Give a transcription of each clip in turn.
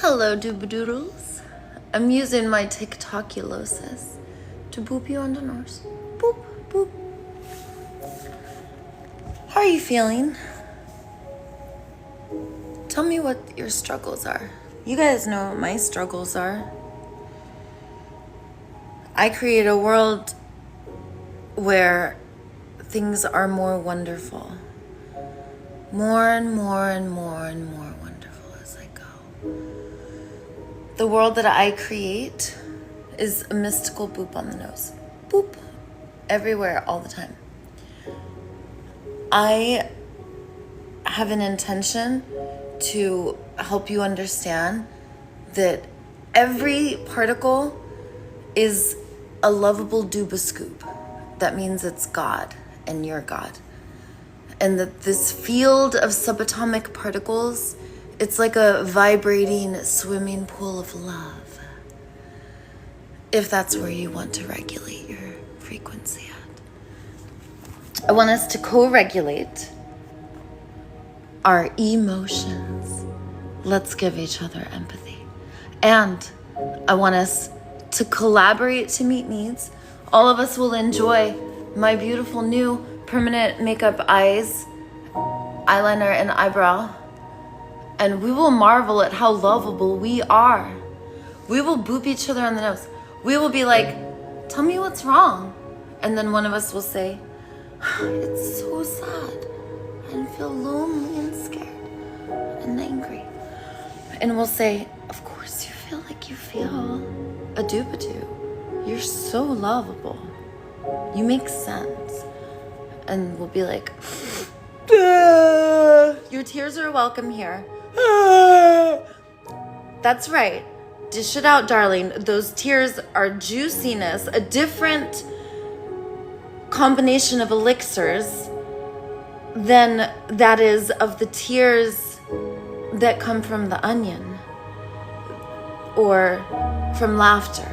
Hello, doobadoodles. I'm using my TikTokulosis to boop you on the nose. Boop, boop. How are you feeling? Tell me what your struggles are. You guys know what my struggles are. I create a world where things are more wonderful. More and more and more and more wonderful as I go. The world that I create is a mystical boop on the nose. Boop. Everywhere, all the time. I have an intention to help you understand that every particle is a lovable dooba scoop. That means it's God and you're God. And that this field of subatomic particles, it's like a vibrating swimming pool of love. If that's where you want to regulate your frequency at. I want us to co-regulate our emotions. Let's give each other empathy. And I want us to collaborate to meet needs. All of us will enjoy my beautiful new permanent makeup eyes, eyeliner, and eyebrow. And we will marvel at how lovable we are. We will boop each other on the nose. We will be like, tell me what's wrong. And then one of us will say, it's so sad. And feel lonely and scared and angry. And we'll say, of course you feel like you feel a doobadoo. You're so lovable. You make sense. And we'll be like, your tears are welcome here. That's right. Dish it out, darling. Those tears are juiciness, a different combination of elixirs than that is of the tears that come from the onion or from laughter.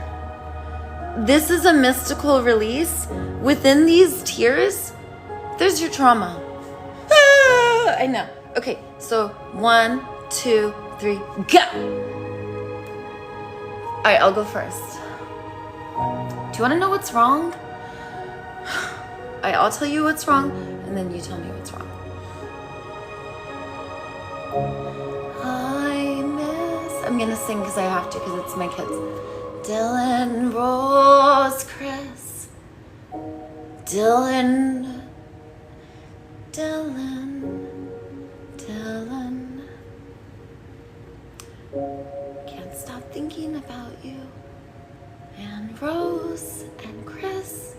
This is a mystical release. Within these tears, there's your trauma. I know. Okay, so 1, 2, 3, go! All right, I'll go first. Do you want to know what's wrong? All right, I'll tell you what's wrong, and then you tell me what's wrong. I'm gonna sing because I have to, because it's my kids. Dylan, Rose, Chris. Dylan. Can't stop thinking about you. And Rose and Chris.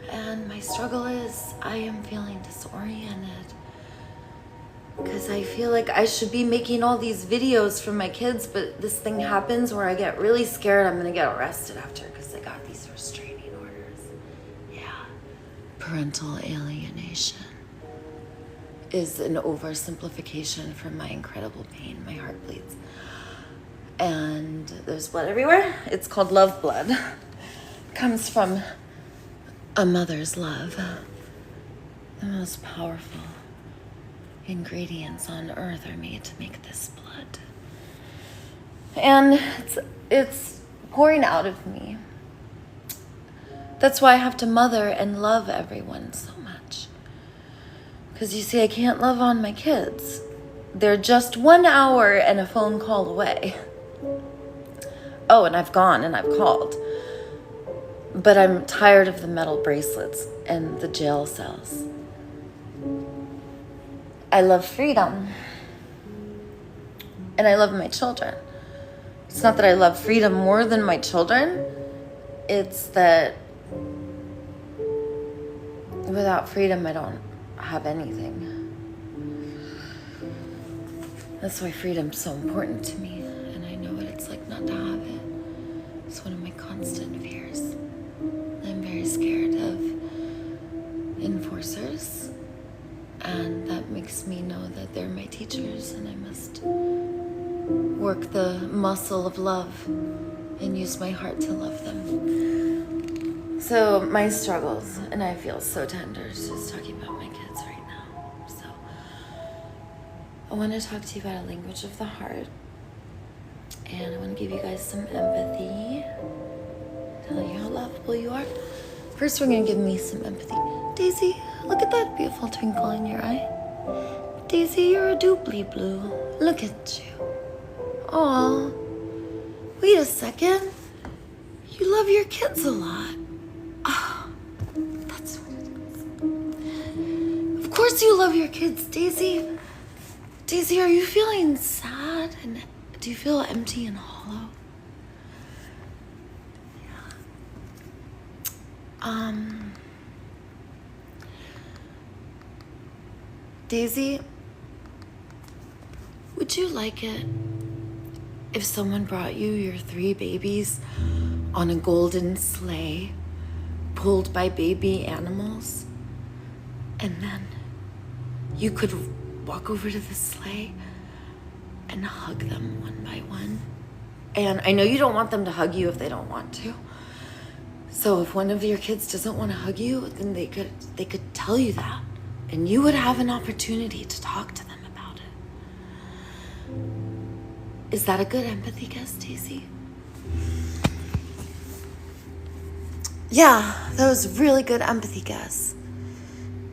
And my struggle is I am feeling disoriented. Because I feel like I should be making all these videos for my kids, but this thing happens where I get really scared I'm gonna get arrested after because I got these restraining orders. Yeah. Parental alienation is an oversimplification for my incredible pain. My heart bleeds. And there's blood everywhere. It's called love blood. It comes from a mother's love. The most powerful ingredients on earth are made to make this blood. And it's pouring out of me. That's why I have to mother and love everyone so much. Because you see, I can't love on my kids. They're just 1 hour and a phone call away. Oh, and I've gone and I've called. But I'm tired of the metal bracelets and the jail cells. I love freedom. And I love my children. It's not that I love freedom more than my children. It's that without freedom, I don't have anything. That's why freedom's so important to me. And I know what it's like not to have it. It's one of my constant fears. I'm very scared of enforcers. And that makes me know that they're my teachers and I must work the muscle of love and use my heart to love them. So my struggles, and I feel so tender just talking about my kids right now. So I want to talk to you about a language of the heart. And I want to give you guys some empathy. Tell you how lovable you are. First, we're going to give me some empathy. Daisy, look at that beautiful twinkle in your eye. Daisy, you're a doobly blue. Look at you. Aw. Wait a second. You love your kids a lot. Ah, that's what it is. Of course you love your kids, Daisy. Daisy, are you feeling sad? And do you feel empty and hollow? Yeah. Daisy, would you like it if someone brought you your 3 babies on a golden sleigh pulled by baby animals? And then you could walk over to the sleigh and hug them one by one. And I know you don't want them to hug you if they don't want to. So if one of your kids doesn't want to hug you, then they could tell you that. And you would have an opportunity to talk to them about it. Is that a good empathy guess, Daisy? Yeah, that was a really good empathy guess.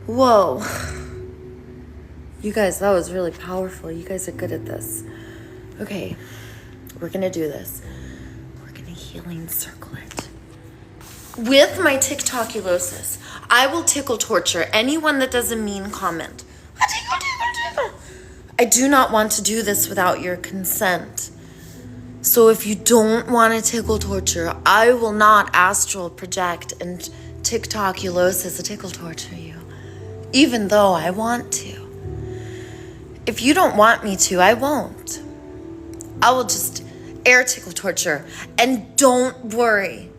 Whoa. You guys, that was really powerful. You guys are good at this. Okay, we're gonna do this. We're gonna healing circle it. With my TikTokulosis, I will tickle torture anyone that does a mean comment. I do not want to do this without your consent. So if you don't want to tickle torture, I will not astral project and TikTokulosis tickle torture you, even though I want to. If you don't want me to, I won't. I will just air tickle torture. And don't worry.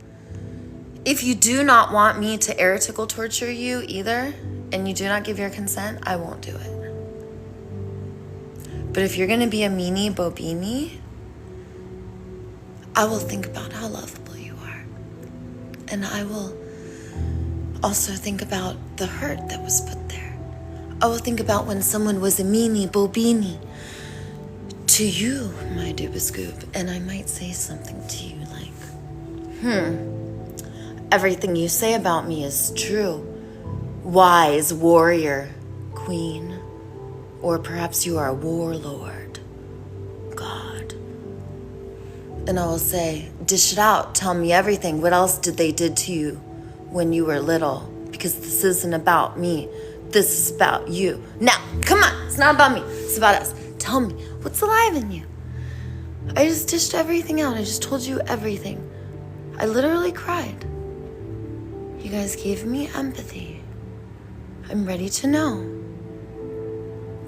If you do not want me to air tickle torture you either, and you do not give your consent, I won't do it. But if you're going to be a meanie bobini, I will think about how lovable you are. And I will also think about the hurt that was put there. I will think about when someone was a meanie bobini to you, my doobascoop, and I might say something to you like, everything you say about me is true. Wise warrior, queen, or perhaps you are a warlord, god. And I will say, dish it out, tell me everything. What else did they did to you when you were little? Because this isn't about me. This is about you. Now, come on, it's not about me, it's about us. Tell me, what's alive in you? I just dished everything out. I just told you everything. I literally cried. You guys gave me empathy. I'm ready to know.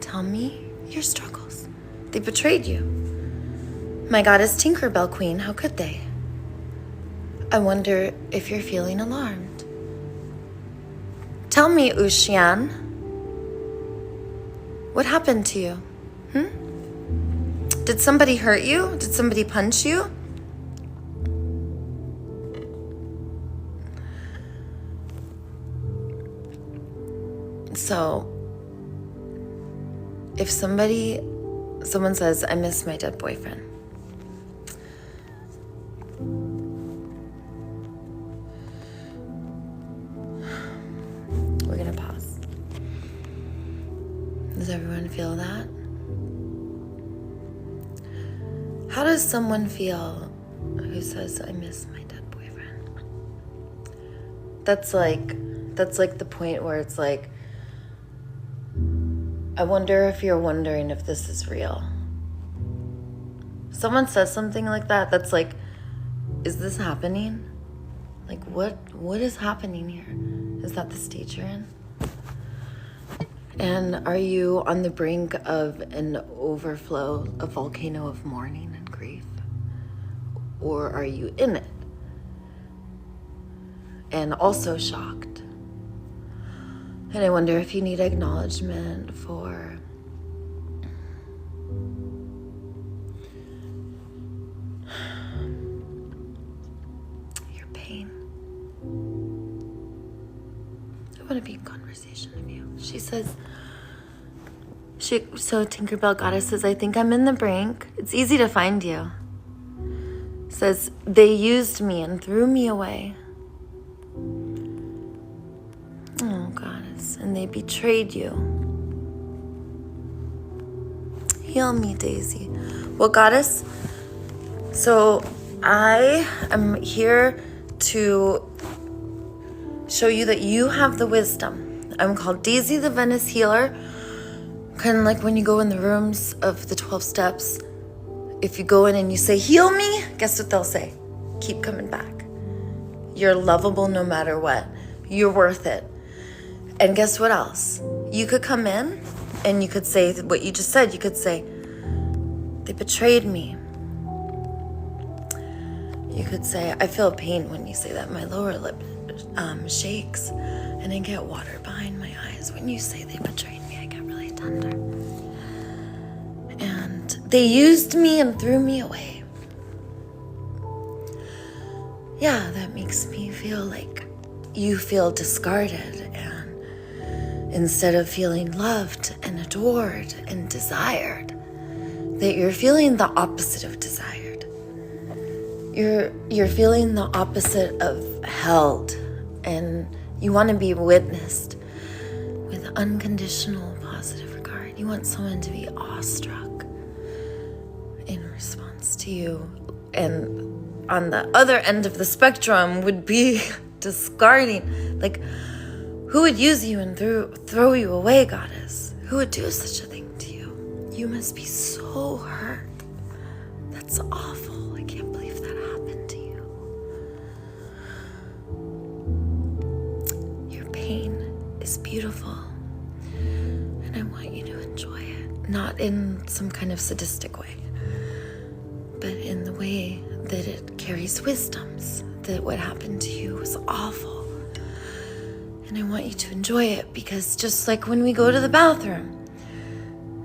Tell me your struggles. They betrayed you. My goddess Tinkerbell Queen, how could they? I wonder if you're feeling alarmed. Tell me, Ushian, what happened to you? Did somebody hurt you? Did somebody punch you? So, if someone says, I miss my dead boyfriend, we're gonna pause. Does everyone feel that? How does someone feel who says, I miss my dead boyfriend? That's like the point where it's like, I wonder if you're wondering if this is real. Someone says something like that, that's like, is this happening? Like, what is happening here? Is that the stage you're in? And are you on the brink of an overflow, a volcano of mourning and grief? Or are you in it? And also shocked? And I wonder if you need acknowledgement for your pain. I want to be in conversation with you. So Tinkerbell Goddess says, I think I'm in the brink. It's easy to find you. Says, they used me and threw me away. Oh, Goddess. And they betrayed you. Heal me, Daisy. Well, Goddess, so I am here to show you that you have the wisdom. I'm called Daisy the Venice Healer. Kind of like when you go in the rooms of the 12 steps. If you go in and you say, heal me, guess what they'll say? Keep coming back. You're lovable no matter what. You're worth it. And guess what else? You could come in and you could say what you just said. You could say, they betrayed me. You could say, I feel pain when you say that. My lower lip shakes and I get water behind my eyes. When you say they betrayed me, I get really tender. And they used me and threw me away. Yeah, that makes me feel like you feel discarded, and instead of feeling loved and adored and desired, that you're feeling the opposite of desired. You're feeling the opposite of held, and you want to be witnessed with unconditional positive regard. You want someone to be awestruck in response to you. And on the other end of the spectrum would be discarding. Like, who would use you and throw you away, Goddess? Who would do such a thing to you? You must be so hurt. That's awful. I can't believe that happened to you. Your pain is beautiful, and I want you to enjoy it. Not in some kind of sadistic way, but in the way that it carries wisdoms, that what happened to you was awful. And I want you to enjoy it, because just like when we go to the bathroom,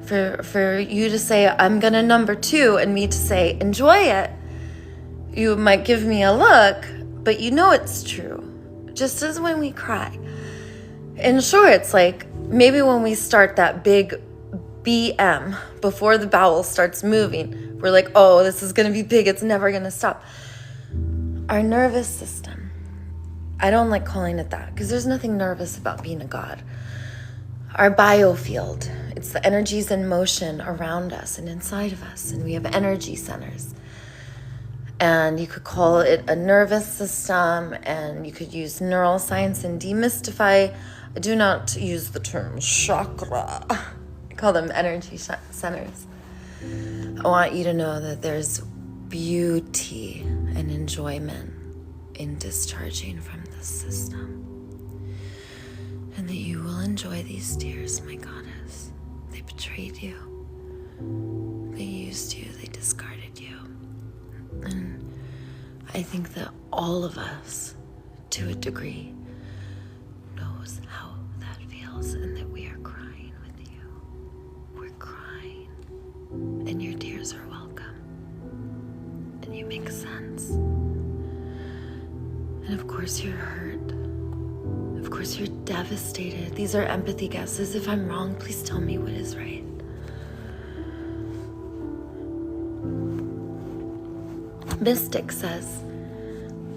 for you to say, I'm gonna number 2, and me to say, enjoy it, you might give me a look, but you know it's true. Just as when we cry. And sure, it's like, maybe when we start that big BM, before the bowel starts moving, we're like, oh, this is gonna be big, it's never gonna stop. Our nervous system, I don't like calling it that, because there's nothing nervous about being a god. Our biofield, it's the energies in motion around us and inside of us, and we have energy centers. And you could call it a nervous system, and you could use neural science and demystify. I do not use the term chakra. I call them energy centers. I want you to know that there's beauty and enjoyment in discharging from this system. And that you will enjoy these tears, my goddess. They betrayed you. They used you. They discarded you. And I think that all of us, to a degree, knows how that feels, and that we are crying with you. We're crying. And your tears are welcome. And you make sense. And of course you're hurt. Of course you're devastated. These are empathy guesses. If I'm wrong, please tell me what is right. Mystic says,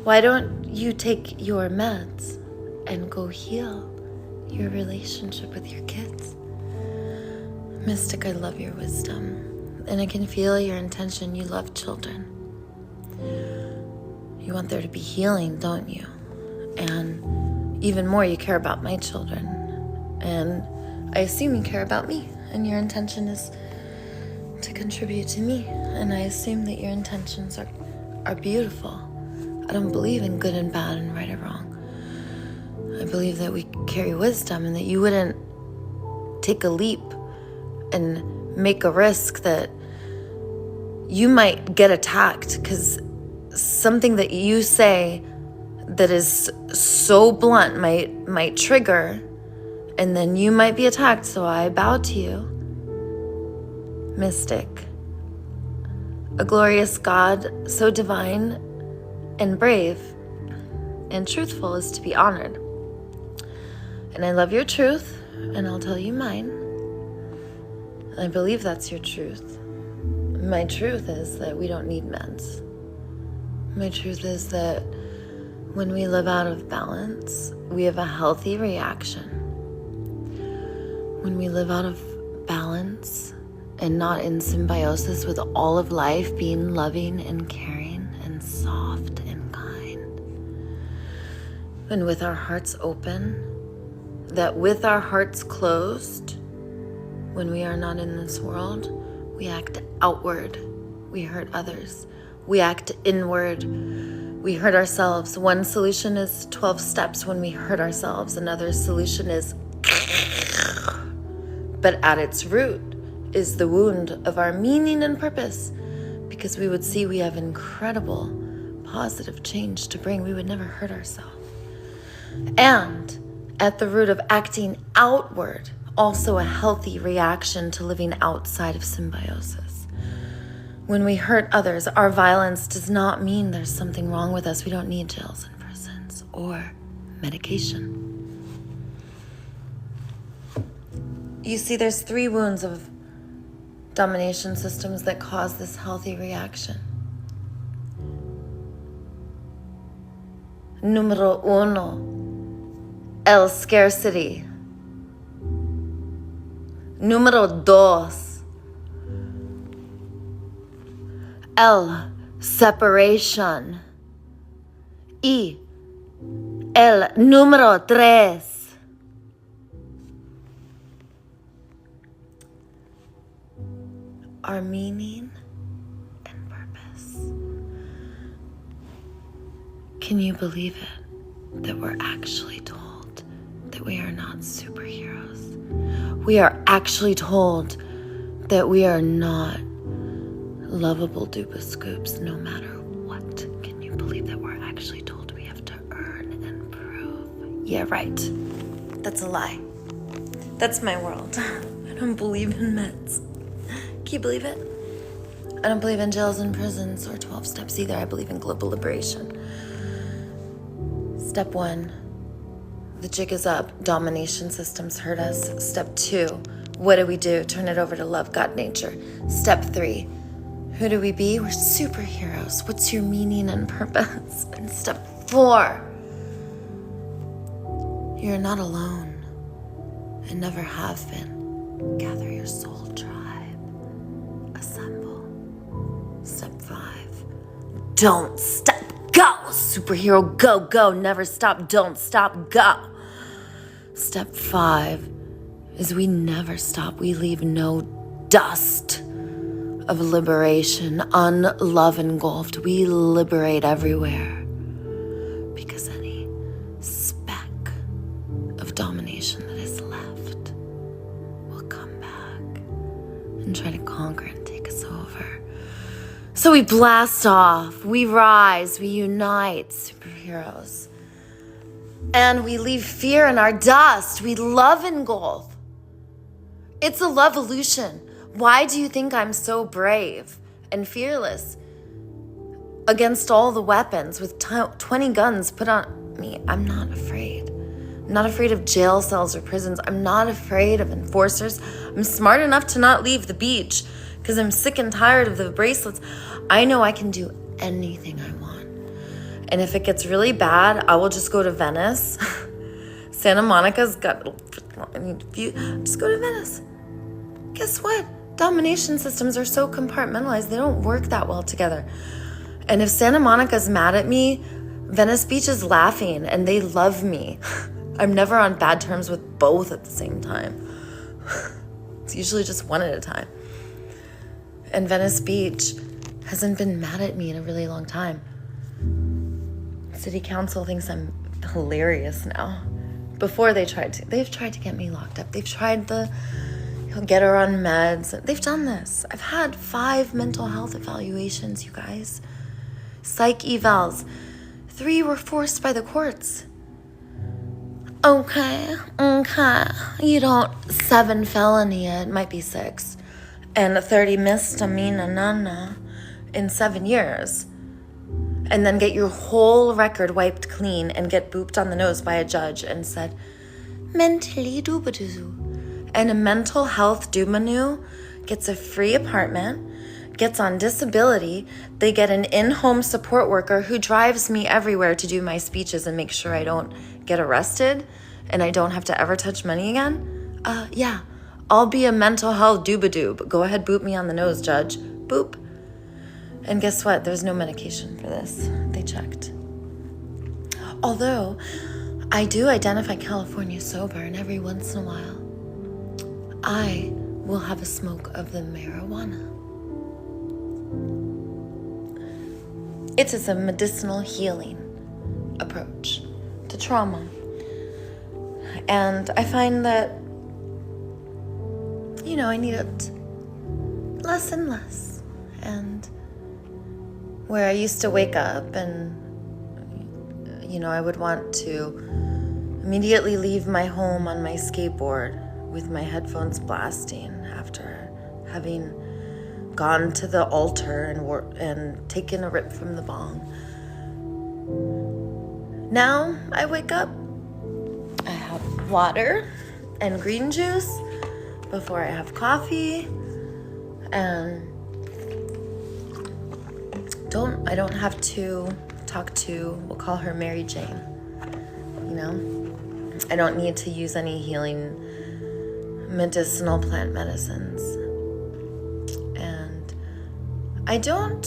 why don't you take your meds and go heal your relationship with your kids? Mystic, I love your wisdom, and I can feel your intention. You love children. You want there to be healing, don't you? And even more, you care about my children. And I assume you care about me, and your intention is to contribute to me. And I assume that your intentions are beautiful. I don't believe in good and bad and right or wrong. I believe that we carry wisdom, and that you wouldn't take a leap and make a risk that you might get attacked, because something that you say that is so blunt might trigger, and then you might be attacked. So I bow to you, Mystic, a glorious God, so divine and brave and truthful is to be honored. And I love your truth, and I'll tell you mine. I believe that's your truth. My truth is that we don't need meds. My truth is that when we live out of balance, we have a healthy reaction. When we live out of balance and not in symbiosis with all of life, being loving and caring and soft and kind, and with our hearts open, that with our hearts closed, when we are not in this world, we act outward, we hurt others. We act inward, we hurt ourselves. One solution is 12 steps when we hurt ourselves. Another solution is, but at its root is the wound of our meaning and purpose, because we would see we have incredible positive change to bring. We would never hurt ourselves. And at the root of acting outward, also a healthy reaction to living outside of symbiosis. When we hurt others, our violence does not mean there's something wrong with us. We don't need jails and prisons or medication. You see, there's 3 wounds of domination systems that cause this healthy reaction. Número 1, el scarcity. Número 2, el separation. Y el número 3, our meaning and purpose. Can you believe it? That we're actually told that we are not superheroes. We are actually told that we are not lovable dupa scoops no matter what. Can you believe that we're actually told we have to earn and prove? Yeah, right. That's a lie. That's my world. I don't believe in meds. Can you believe it? I don't believe in jails and prisons or 12 steps either. I believe in global liberation. Step 1, the jig is up. Domination systems hurt us. Step 2, what do? Turn it over to love, God, nature. Step 3, who do we be? We're superheroes. What's your meaning and purpose? And step 4, you're not alone and never have been. Gather your soul tribe. Assemble. Step 5, don't stop. Go, superhero, go, go, never stop, don't stop, go. Step 5 is we never stop. We leave no dust of liberation, unlove engulfed. We liberate everywhere, because any speck of domination that is left will come back and try to conquer and take us over. So we blast off, we rise, we unite, superheroes. And we leave fear in our dust. We love engulf. It's a love-evolution. Why do you think I'm so brave and fearless against all the weapons with 20 guns put on me? I'm not afraid. I'm not afraid of jail cells or prisons. I'm not afraid of enforcers. I'm smart enough to not leave the beach because I'm sick and tired of the bracelets. I know I can do anything I want. And if it gets really bad, I will just go to Venice. Santa Monica's got, just go to Venice. Guess what? Domination systems are so compartmentalized, they don't work that well together. And if Santa Monica's mad at me, Venice Beach is laughing and they love me. I'm never on bad terms with both at the same time. It's usually just one at a time. And Venice Beach hasn't been mad at me in a really long time. City Council thinks I'm hilarious now. Before they've tried to get me locked up. They've tried to get her on meds. They've done this. I've had 5 mental health evaluations, you guys. Psych evals. 3 were forced by the courts. Okay. You don't 7 felony, it might be 6. And 30 misdemeanor in 7 years. And then get your whole record wiped clean and get booped on the nose by a judge and said, mentally doobadoo. And a mental health doobadoo gets a free apartment, gets on disability. They get an in-home support worker who drives me everywhere to do my speeches and make sure I don't get arrested and I don't have to ever touch money again. Yeah, I'll be a mental health doobadoob. Go ahead, boot me on the nose, judge. Boop. And guess what? There's no medication for this. They checked. Although I do identify California sober, and every once in a while, I will have a smoke of the marijuana. It is a medicinal healing approach to trauma. And I find that, I need it less and less. And where I used to wake up and, I would want to immediately leave my home on my skateboard with my headphones blasting after having gone to the altar and taken a rip from the bong. Now I wake up, I have water and green juice before I have coffee, and I don't have to talk to, we'll call her Mary Jane, I don't need to use any healing medicinal plant medicines. And I don't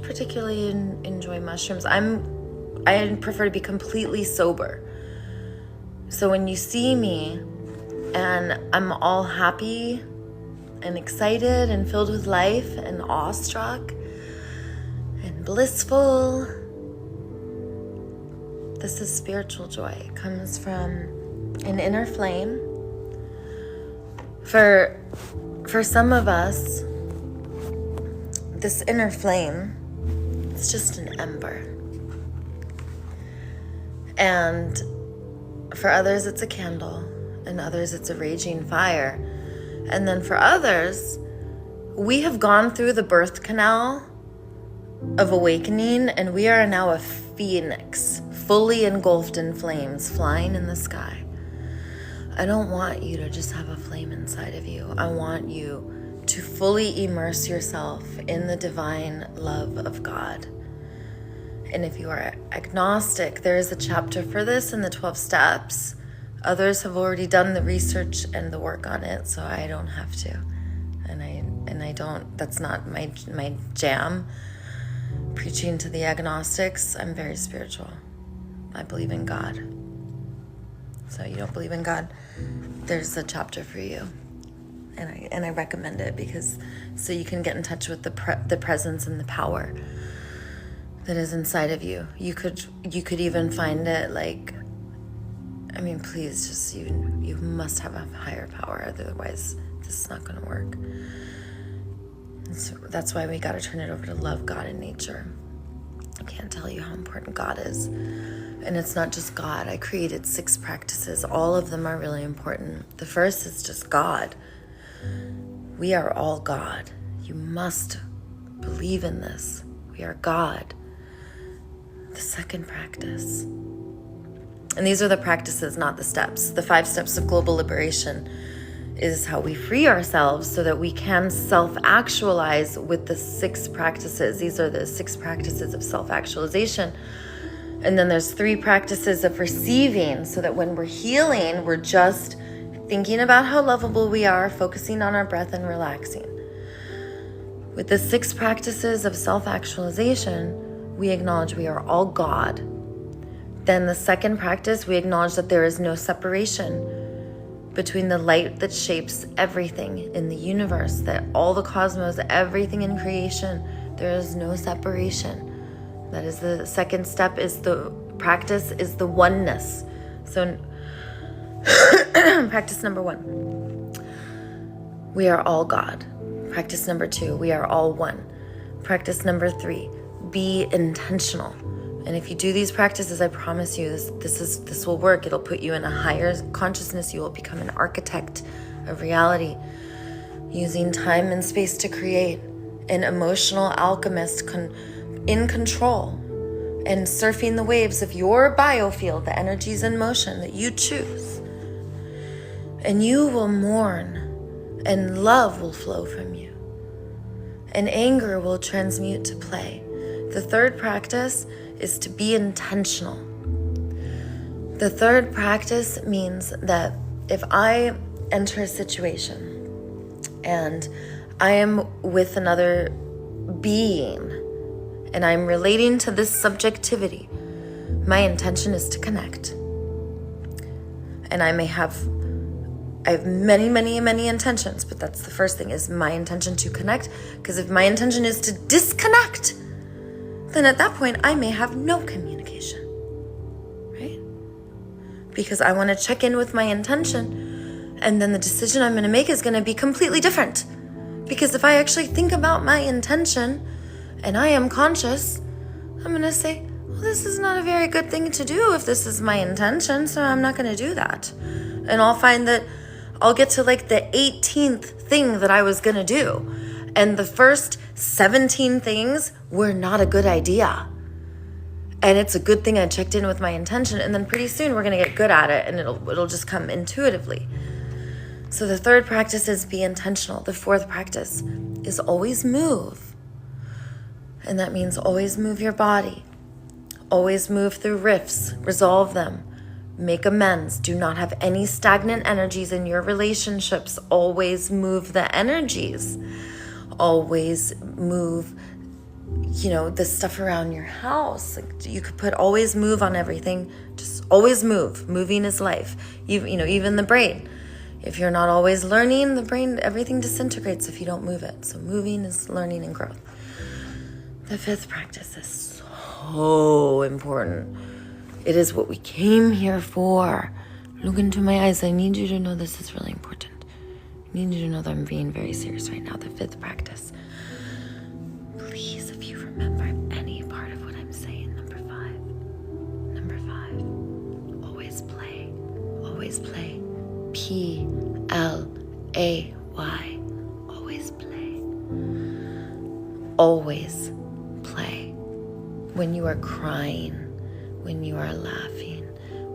particularly enjoy mushrooms. I prefer to be completely sober. So when you see me and I'm all happy and excited and filled with life and awestruck and blissful, this is spiritual joy. It comes from an inner flame. For some of us, this inner flame, it's just an ember. And for others, it's a candle. And others, it's a raging fire. And then for others, we have gone through the birth canal of awakening, and we are now a phoenix, fully engulfed in flames, flying in the sky. I don't want you to just have a flame inside of you. I want you to fully immerse yourself in the divine love of God. And if you are agnostic, there is a chapter for this in the 12 steps. Others have already done the research and the work on it, so I don't have to. And I don't, that's not my jam. Preaching to the agnostics, I'm very spiritual. I believe in God. So you don't believe in God, there's a chapter for you. And I recommend it because so you can get in touch with the presence and the power that is inside of you. You could even find it please just you must have a higher power, otherwise this is not going to work. So that's why we got to turn it over to love God and nature. I can't tell you how important God is. And it's not just God. I created 6 practices. All of them are really important. The first is just God. We are all God. You must believe in this. We are God. The second practice. And these are the practices, not the steps. The 5 steps of global liberation is how we free ourselves so that we can self-actualize with the 6 practices. These are the 6 practices of self-actualization. And then there's 3 practices of receiving, so that when we're healing, we're just thinking about how lovable we are, focusing on our breath and relaxing. With the 6 practices of self-actualization, we acknowledge we are all God. Then the second practice, we acknowledge that there is no separation between the light that shapes everything in the universe, that all the cosmos, everything in creation, there is no separation. That is the second step, is the practice is the oneness. So practice number 1, we are all God. Practice number 2, we are all one. Practice number 3, be intentional. And if you do these practices, I promise you this will work. It'll put you in a higher consciousness. You will become an architect of reality, using time and space to create, an emotional alchemist in control, and surfing the waves of your biofield, the energies in motion that you choose. And you will mourn and love will flow from you. And anger will transmute to play. The third practice is to be intentional. The third practice means that if I enter a situation and I am with another being and I'm relating to this subjectivity, my intention is to connect. And I have many intentions, but that's the first thing, is my intention to connect. Because if my intention is to disconnect, then at that point I may have no communication, right? Because I want to check in with my intention, and then the decision I'm going to make is going to be completely different. Because if I actually think about my intention and I am conscious, I'm going to say, well, this is not a very good thing to do if this is my intention, so I'm not going to do that. And I'll find that I'll get to like the 18th thing that I was going to do. And the first 17 things were not a good idea. And it's a good thing I checked in with my intention. And then pretty soon we're going to get good at it, and it'll just come intuitively. So the third practice is be intentional. The fourth practice is always move. And that means always move your body. Always move through rifts. Resolve them. Make amends. Do not have any stagnant energies in your relationships. Always move the energies. Always move, the stuff around your house. Like, you could put always move on everything. Just always move. Moving is life. Even the brain. If you're not always learning, the brain, everything disintegrates if you don't move it. So moving is learning and growth. The fifth practice is so important. It is what we came here for. Look into my eyes. I need you to know this is really important. I need you to know that I'm being very serious right now. The fifth practice. Please, if you remember any part of what I'm saying, number five, always play. Always play. Play. Always play. Always play. When you are crying, when you are laughing,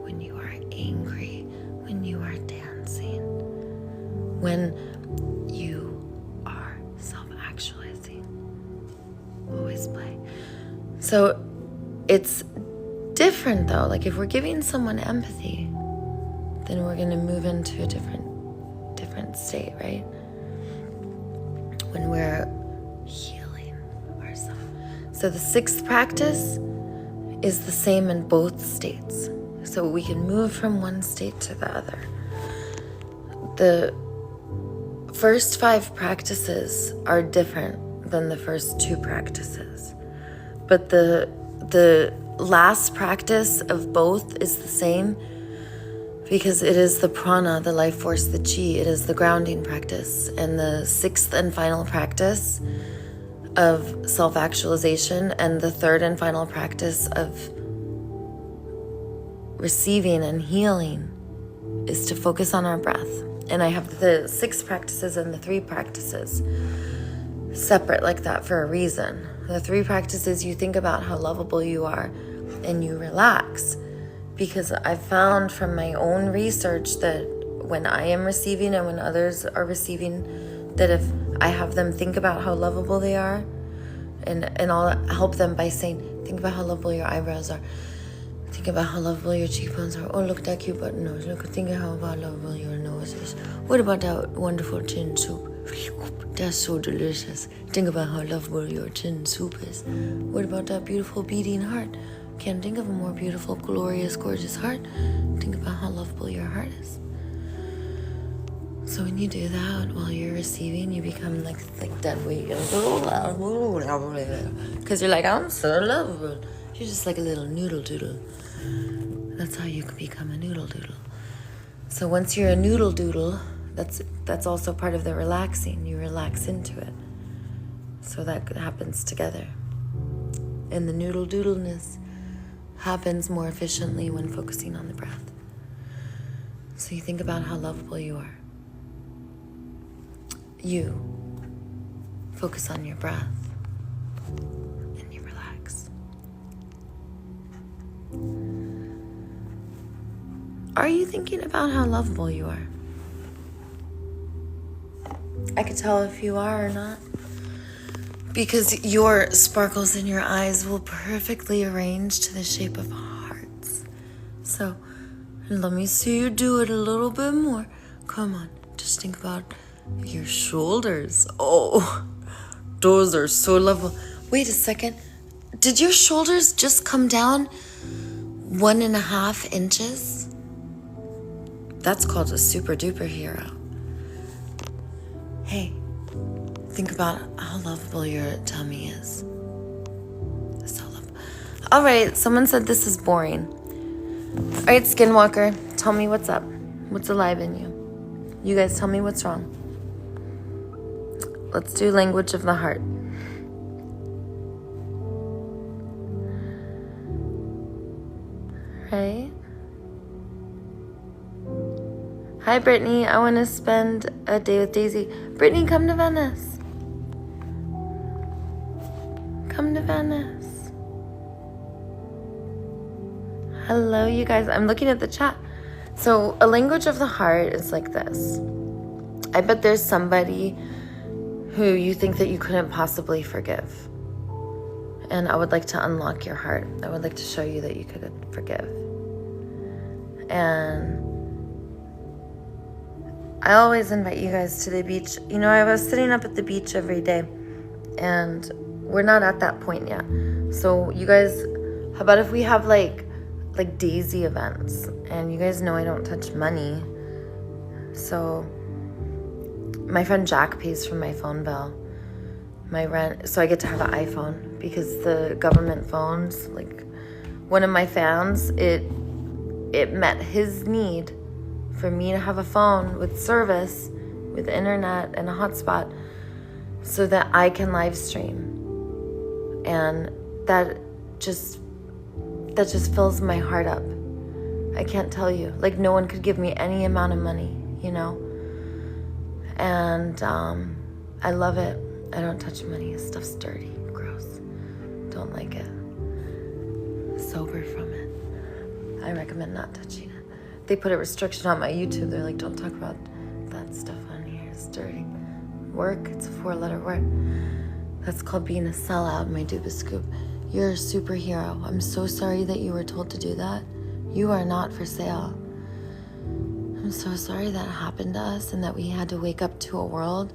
when you are angry, when you are dancing, when you are self-actualizing. Always play. So it's different though. Like if we're giving someone empathy, then we're going to move into a different state, right? When we're healing ourselves. So the sixth practice is the same in both states. So we can move from one state to the other. The first 5 practices are different than the first 2 practices. But the last practice of both is the same, because it is the prana, the life force, the chi. It is the grounding practice. And the 6th and final practice of self-actualization, and the 3rd and final practice of receiving and healing is to focus on our breath. And I have the 6 practices and the 3 practices separate like that for a reason. The 3 practices, you think about how lovable you are and you relax. Because I've found from my own research that when I am receiving and when others are receiving, that if I have them think about how lovable they are, and I'll help them by saying, think about how lovable your eyebrows are. Think about how lovable your cheekbones are. Oh, look at that cute button nose. Think of how lovable your nose is. What about that wonderful chin soup? That's so delicious. Think about how lovable your chin soup is. What about that beautiful beating heart? Can't think of a more beautiful, glorious, gorgeous heart. Think about how lovable your heart is. So when you do that while you're receiving, you become like dead weight. Because you're like, I'm so lovable. You're just like a little noodle doodle. That's how you can become a noodle doodle. So once you're a noodle doodle, that's also part of the relaxing. You relax into it. So that happens together. And the noodle doodleness happens more efficiently when focusing on the breath. So you think about how lovable you are. You focus on your breath and you relax. Are you thinking about how lovable you are? I could tell if you are or not. Because your sparkles in your eyes will perfectly arrange to the shape of hearts. So, let me see you do it a little bit more. Come on, just think about your shoulders. Oh, those are so lovely. Wait a second. Did your shoulders just come down 1.5 inches? That's called a super duper hero. Hey, think about how lovable your tummy is. So lovable. All right, someone said this is boring. All right, Skinwalker, tell me what's up. What's alive in you? You guys tell me what's wrong. Let's do language of the heart. Right? Hi, Brittany. I want to spend a day with Daisy. Brittany, come to Venice. Come to Venice. Hello, you guys. I'm looking at the chat. So, a language of the heart is like this. I bet there's somebody who you think that you couldn't possibly forgive. And I would like to unlock your heart. I would like to show you that you could forgive. And I always invite you guys to the beach. You know, I was sitting up at the beach every day, and we're not at that point yet. So you guys, how about if we have like Daisy events? And you guys know I don't touch money. So my friend Jack pays for my phone bill, my rent, so I get to have an iPhone, because the government phones, like one of my fans, it met his need for me to have a phone with service, with internet and a hotspot, so that I can live stream. And that just fills my heart up. I can't tell you. Like, no one could give me any amount of money, you know? And I love it. I don't touch money. Stuff's dirty, gross. Don't like it. Sober from it. I recommend not touching it. They put a restriction on my YouTube. They're like, don't talk about that stuff on here. It's dirty. Work, it's a 4-letter word. That's called being a sellout, my Duba Scoop. You're a superhero. I'm so sorry that you were told to do that. You are not for sale. I'm so sorry that happened to us and that we had to wake up to a world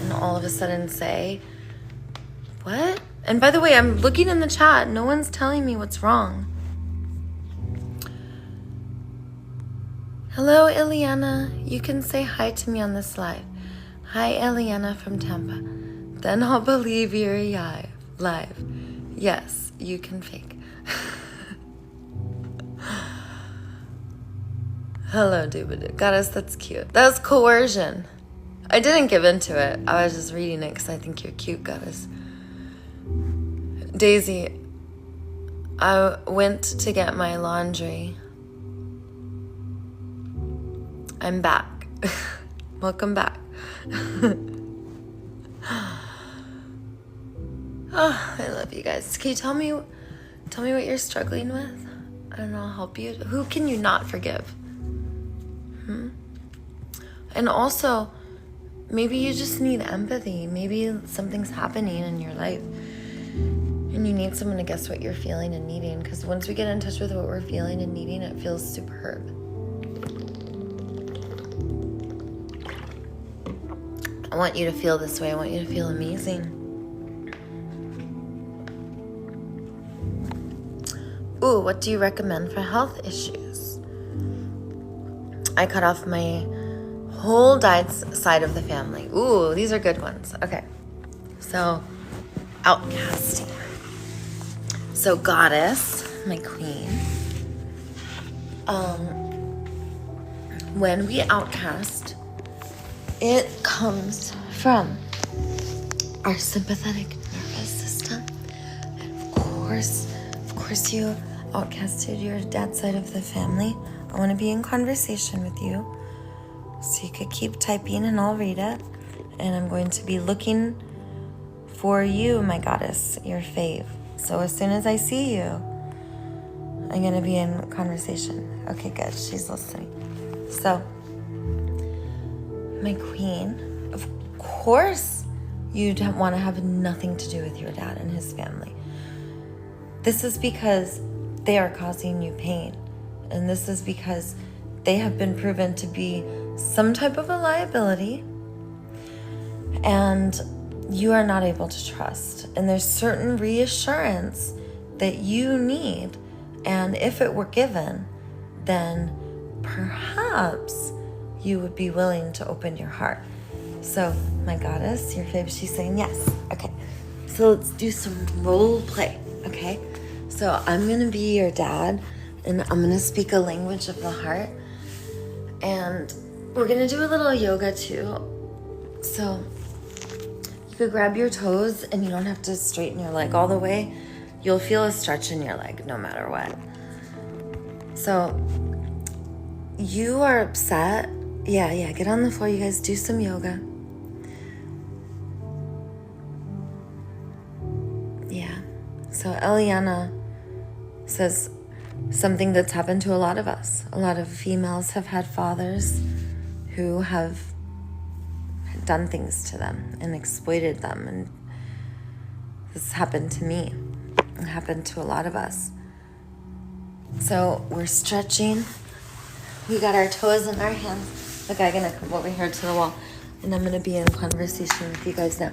and all of a sudden say, what? And by the way, I'm looking in the chat. No one's telling me what's wrong. Hello, Ileana. You can say hi to me on this live. Hi, Ileana from Tampa. Then I'll believe you're live. Yes, you can fake. Hello, Doobadoo. Goddess, that's cute. That was coercion. I didn't give into it. I was just reading it because I think you're cute, Goddess. Daisy, I went to get my laundry. I'm back. Welcome back. Oh, I love you guys. Can you tell me what you're struggling with? And I'll help you. Who can you not forgive? And also, maybe you just need empathy. Maybe something's happening in your life and you need someone to guess what you're feeling and needing. Because once we get in touch with what we're feeling and needing, it feels superb. I want you to feel this way. I want you to feel amazing. Ooh, what do you recommend for health issues? I cut off my whole side of the family. Ooh, these are good ones. Okay. So, outcasting. So, Goddess, my queen. When we outcast, it comes from our sympathetic nervous system. And of course you outcasted your dad's side of the family. I want to be in conversation with you. So you could keep typing and I'll read it. And I'm going to be looking for you, my goddess, your fave. So as soon as I see you, I'm going to be in conversation. Okay, good. She's listening. So, my queen, Of course, you'd want to have nothing to do with your dad and his family. This is because they are causing you pain. And this is because they have been proven to be some type of a liability. And you are not able to trust. And there's certain reassurance that you need. And if it were given, then perhaps you would be willing to open your heart. So, my goddess, your fave, she's saying yes. Okay, so let's do some role play, okay? So I'm going to be your dad, and I'm going to speak a language of the heart. And we're going to do a little yoga too. So you could grab your toes, and you don't have to straighten your leg all the way. You'll feel a stretch in your leg no matter what. So you are upset. Yeah, get on the floor. You guys do some yoga. Yeah. So Eliana says something that's happened to a lot of us. A lot of females have had fathers who have done things to them and exploited them. And this happened to me. It happened to a lot of us. So we're stretching. We got our toes in our hands. Look, I'm going to come over here to the wall, and I'm going to be in conversation with you guys now.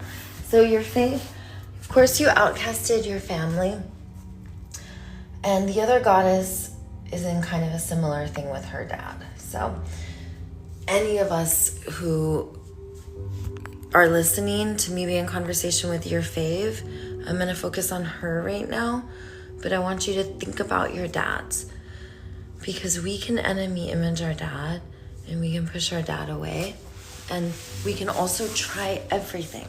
So your faith, of course, you outcasted your family. And the other goddess is in kind of a similar thing with her dad. So any of us who are listening to me be in conversation with your fave, I'm going to focus on her right now. But I want you to think about your dads. Because we can enemy image our dad, and we can push our dad away. And we can also try everything.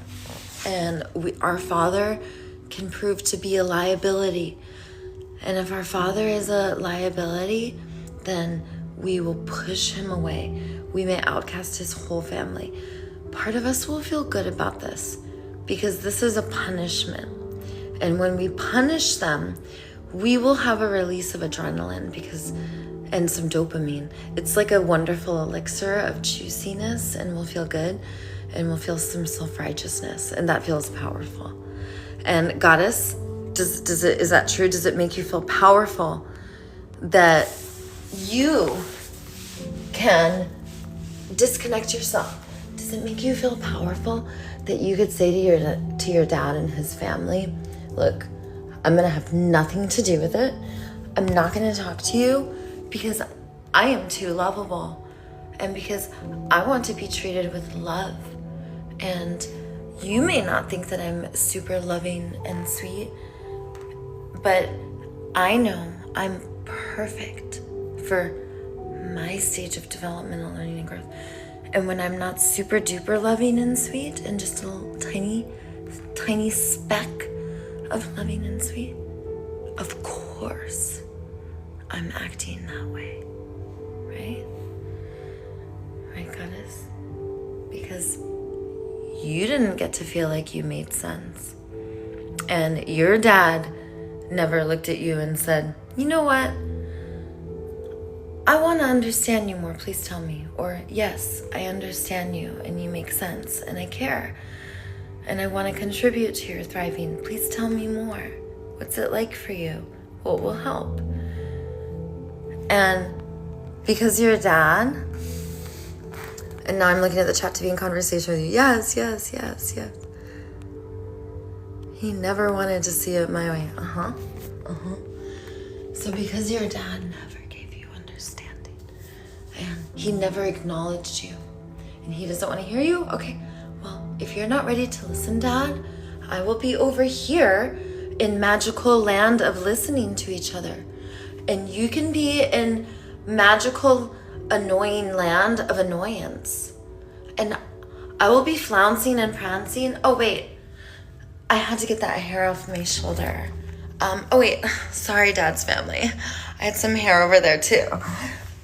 And our father can prove to be a liability. And if our father is a liability, then we will push him away. We may outcast his whole family. Part of us will feel good about this because this is a punishment. And when we punish them, we will have a release of adrenaline and some dopamine. It's like a wonderful elixir of juiciness, and we'll feel good, and we'll feel some self-righteousness, and that feels powerful. And goddess, is that true? Does it make you feel powerful that you can disconnect yourself? Does it make you feel powerful that you could say to your dad and his family, look, I'm going to have nothing to do with it. I'm not going to talk to you because I am too lovable, and because I want to be treated with love. And you may not think that I'm super loving and sweet, but I know I'm perfect for my stage of developmental learning and growth. And when I'm not super duper loving and sweet and just a little tiny speck of loving and sweet, of course I'm acting that way, right? Right, goddess? Because you didn't get to feel like you made sense. And your dad never looked at you and said, you know what? I want to understand you more. Please tell me. Or, yes, I understand you and you make sense and I care. And I want to contribute to your thriving. Please tell me more. What's it like for you? What will help? And because you're a dad, and now I'm looking at the chat to be in conversation with you. Yes. He never wanted to see it my way. So because your dad never gave you understanding, and he never acknowledged you, and he doesn't want to hear you, okay, well, if you're not ready to listen, Dad, I will be over here in magical land of listening to each other. And you can be in magical, annoying land of annoyance. And I will be flouncing and prancing. Oh, wait. I had to get that hair off my shoulder. Sorry, Dad's family. I had some hair over there, too.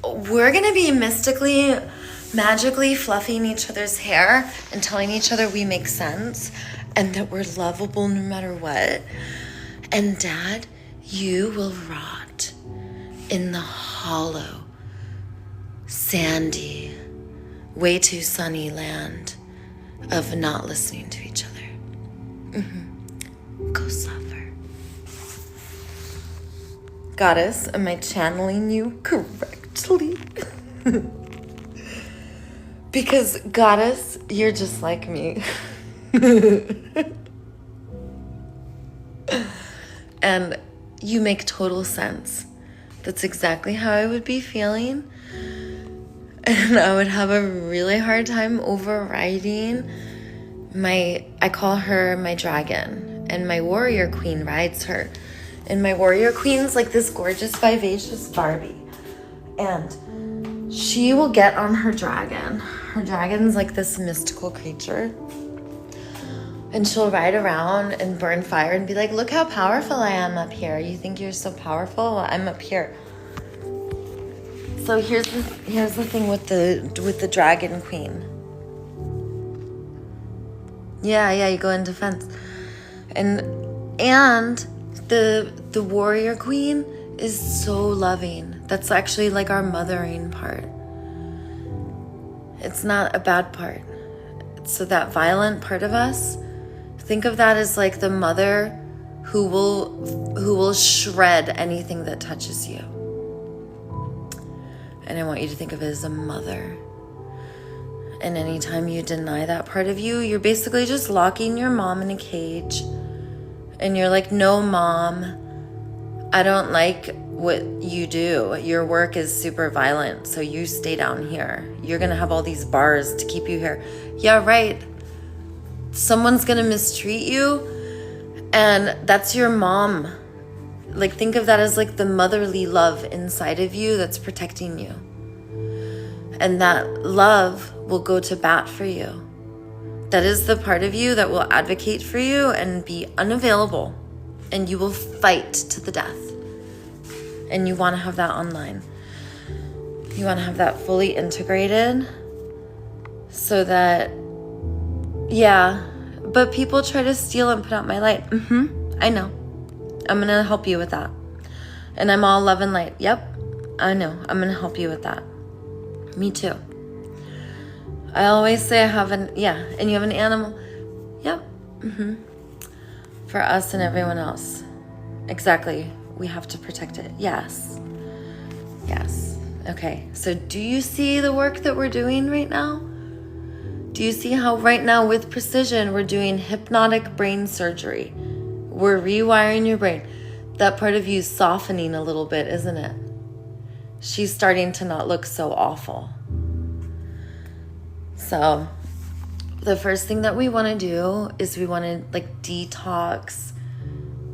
We're going to be magically fluffing each other's hair and telling each other we make sense and that we're lovable no matter what. And Dad, you will rot in the hollow, sandy, way too sunny land of not listening to each other. Go suffer. Goddess, am I channeling you correctly? Because Goddess, you're just like me. And you make total sense. That's exactly how I would be feeling. And I would have a really hard time overriding I call her my dragon. And my warrior queen rides her. And my warrior queen's like this gorgeous, vivacious Barbie. And she will get on her dragon. Her dragon's like this mystical creature. And she'll ride around and burn fire and be like, look how powerful I am up here. You think you're so powerful? Well, I'm up here. So here's the thing with the dragon queen. Yeah, you go in defense. And the warrior queen is so loving. That's actually like our mothering part. It's not a bad part. So that violent part of us, think of that as like the mother who will shred anything that touches you. And I want you to think of it as a mother. And anytime you deny that part of you, you're basically just locking your mom in a cage. And you're like, no, Mom, I don't like what you do. Your work is super violent, so you stay down here. You're going to have all these bars to keep you here. Yeah, right. Someone's going to mistreat you, and that's your mom. Like, think of that as like the motherly love inside of you that's protecting you. And that love will go to bat for you. That is the part of you that will advocate for you and be unavailable. And you will fight to the death. And you want to have that online. You want to have that fully integrated so that, yeah, but people try to steal and put out my light. I know. I'm going to help you with that. And I'm all love and light. Yep, I know. I'm going to help you with that. Me too. I always say I have and you have an animal. Yep. For us and everyone else. Exactly. We have to protect it. Yes. Okay. So do you see the work that we're doing right now? Do you see how right now with precision we're doing hypnotic brain surgery? We're rewiring your brain. That part of you is softening a little bit, isn't it? She's starting to not look so awful. So the first thing that we want to do is we want to like detox,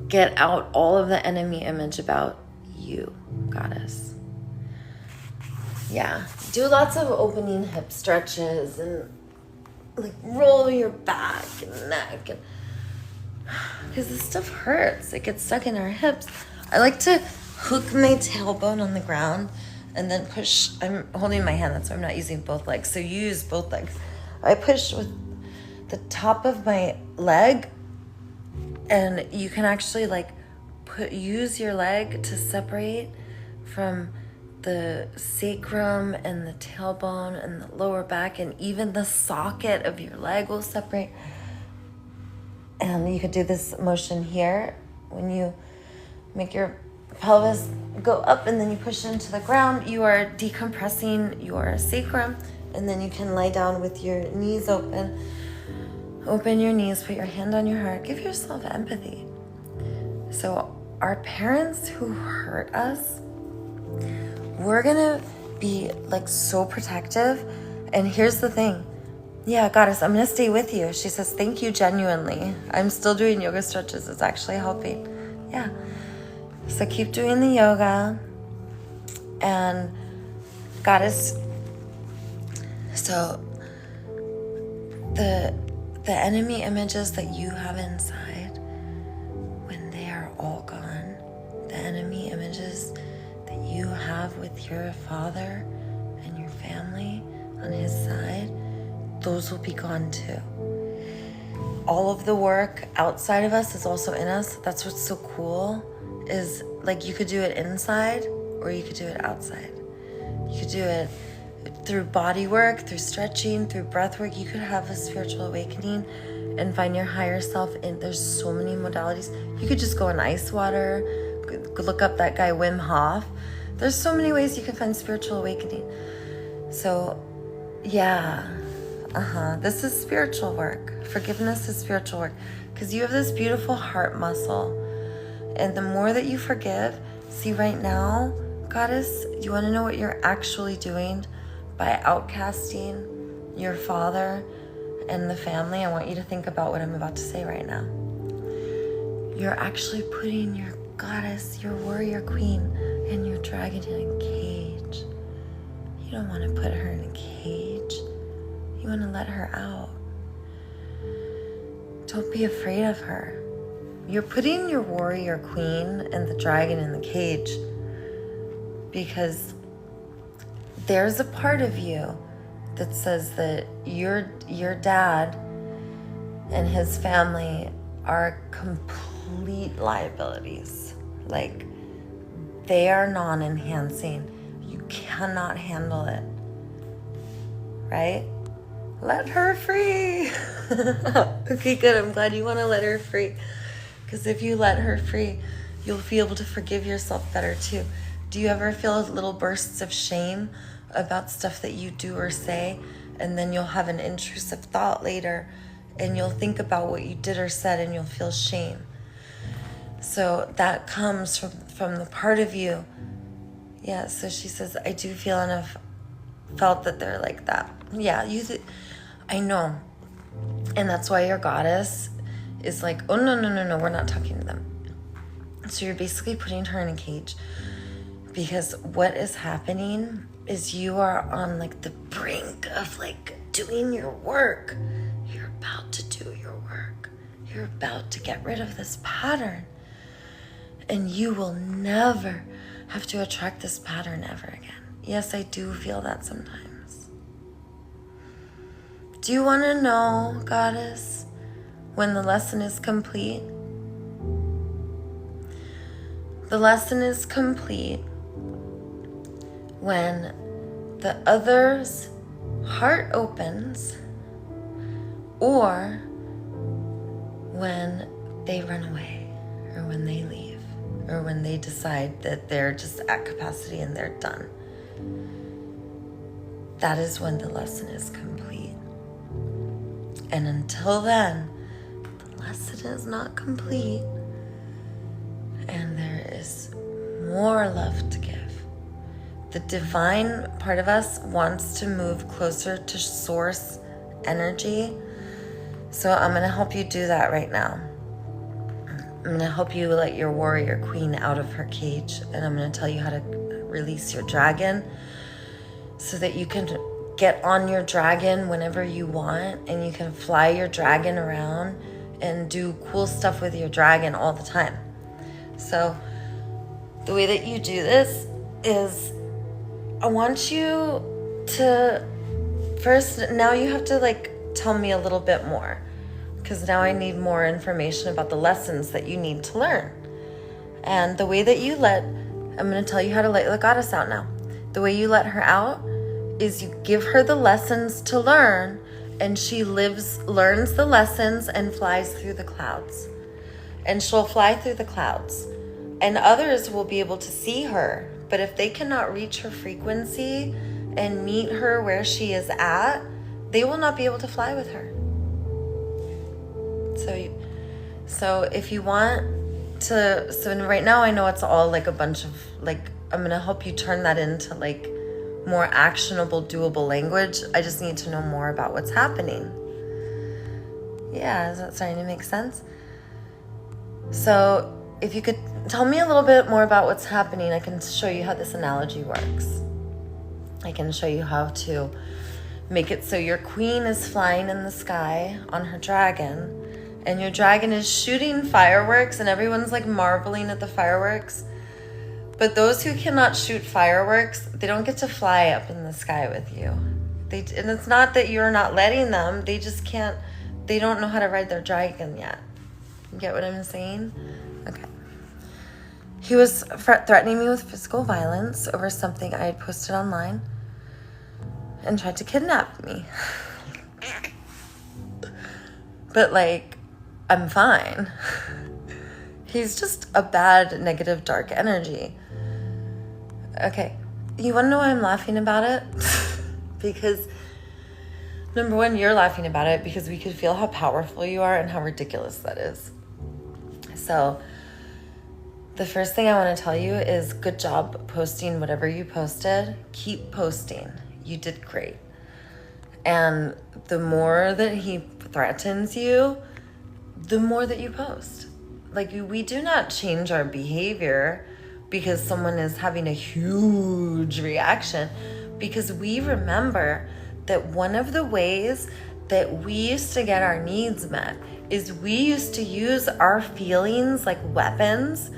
get out all of the enemy image about you, Goddess. Yeah, do lots of opening hip stretches and like roll your back and neck, and because this stuff hurts. It gets stuck in our hips. I like to hook my tailbone on the ground and then push. I'm holding my hand, that's why I'm not using both legs. So you use both legs. I push with the top of my leg, and you can actually like use your leg to separate from the sacrum and the tailbone and the lower back, and even the socket of your leg will separate. And you could do this motion here when you make your pelvis go up and then you push into the ground. You are decompressing your sacrum, and then you can lie down with your knees open. Open your knees, put your hand on your heart. Give yourself empathy. So our parents who hurt us, we're gonna be like so protective. And here's the thing. Yeah, Goddess, I'm gonna stay with you. She says, thank you genuinely. I'm still doing yoga stretches. It's actually helping. Yeah. So keep doing the yoga. And Goddess, so the enemy images that you have inside, when they are all gone, the enemy images that you have with your father and your family on his side, those will be gone too. All of the work outside of us is also in us. That's what's so cool, is like you could do it inside or you could do it outside. You could do it through body work, through stretching, through breath work, you could have a spiritual awakening and find your higher self. And there's so many modalities. You could just go in ice water, look up that guy Wim Hof. There's so many ways you can find spiritual awakening. So yeah, this is spiritual work. Forgiveness is spiritual work, because you have this beautiful heart muscle. And the more that you forgive, see right now, Goddess, you want to know what you're actually doing by outcasting your father and the family? I want you to think about what I'm about to say right now. You're actually putting your goddess, your warrior queen, and your dragon in a cage. You don't want to put her in a cage. You want to let her out. Don't be afraid of her. You're putting your warrior queen and the dragon in the cage because there's a part of you that says that your dad and his family are complete liabilities. Like, they are non-enhancing. You cannot handle it. Right? Let her free. Okay, good. I'm glad you want to let her free. Because if you let her free, you'll be able to forgive yourself better too. Do you ever feel little bursts of shame about stuff that you do or say? And then you'll have an intrusive thought later and you'll think about what you did or said and you'll feel shame. So that comes from the part of you. Yeah, so she says, I do feel and have felt that they're like that. Yeah, I know. And that's why your goddess is like, oh, no, we're not talking to them. So you're basically putting her in a cage, because what is happening is you are on like the brink of like doing your work. You're about to do your work. You're about to get rid of this pattern. And you will never have to attract this pattern ever again. Yes, I do feel that sometimes. Do you want to know, Goddess, when the lesson is complete? The lesson is complete when the other's heart opens, or when they run away, or when they leave, or when they decide that they're just at capacity and they're done. That is when the lesson is complete. And until then, the lesson is not complete, and there is more love to give. The divine part of us wants to move closer to source energy. So I'm going to help you do that right now. I'm going to help you let your warrior queen out of her cage, and I'm going to tell you how to release your dragon so that you can get on your dragon whenever you want, and you can fly your dragon around and do cool stuff with your dragon all the time. So the way that you do this is, I want you to first, now you have to like tell me a little bit more, because now I need more information about the lessons that you need to learn. And the way that you I'm going to tell you how to let the goddess out now. The way you let her out is you give her the lessons to learn, and she learns the lessons and flies through the clouds. And she'll fly through the clouds, and others will be able to see her. But if they cannot reach her frequency and meet her where she is at, they will not be able to fly with her. So if you want to, so right now I know it's all like a bunch of like, I'm going to help you turn that into like more actionable, doable language. I just need to know more about what's happening. Yeah, is that starting to make sense? So if you could tell me a little bit more about what's happening, I can show you how this analogy works. I can show you how to make it so your queen is flying in the sky on her dragon, and your dragon is shooting fireworks, and everyone's like marveling at the fireworks. But those who cannot shoot fireworks, they don't get to fly up in the sky with you. And it's not that you're not letting them, they just can't, they don't know how to ride their dragon yet. You get what I'm saying? Okay. He was threatening me with physical violence over something I had posted online. and tried to kidnap me. But like, I'm fine. He's just a bad, negative, dark energy. Okay, you want to know why I'm laughing about it? Because, number one, you're laughing about it because we could feel how powerful you are and how ridiculous that is. So, the first thing I want to tell you is good job posting whatever you posted. Keep posting. You did great. And the more that he threatens you, the more that you post. Like, we do not change our behavior because someone is having a huge reaction, because we remember that one of the ways that we used to get our needs met is we used to use our feelings like weapons,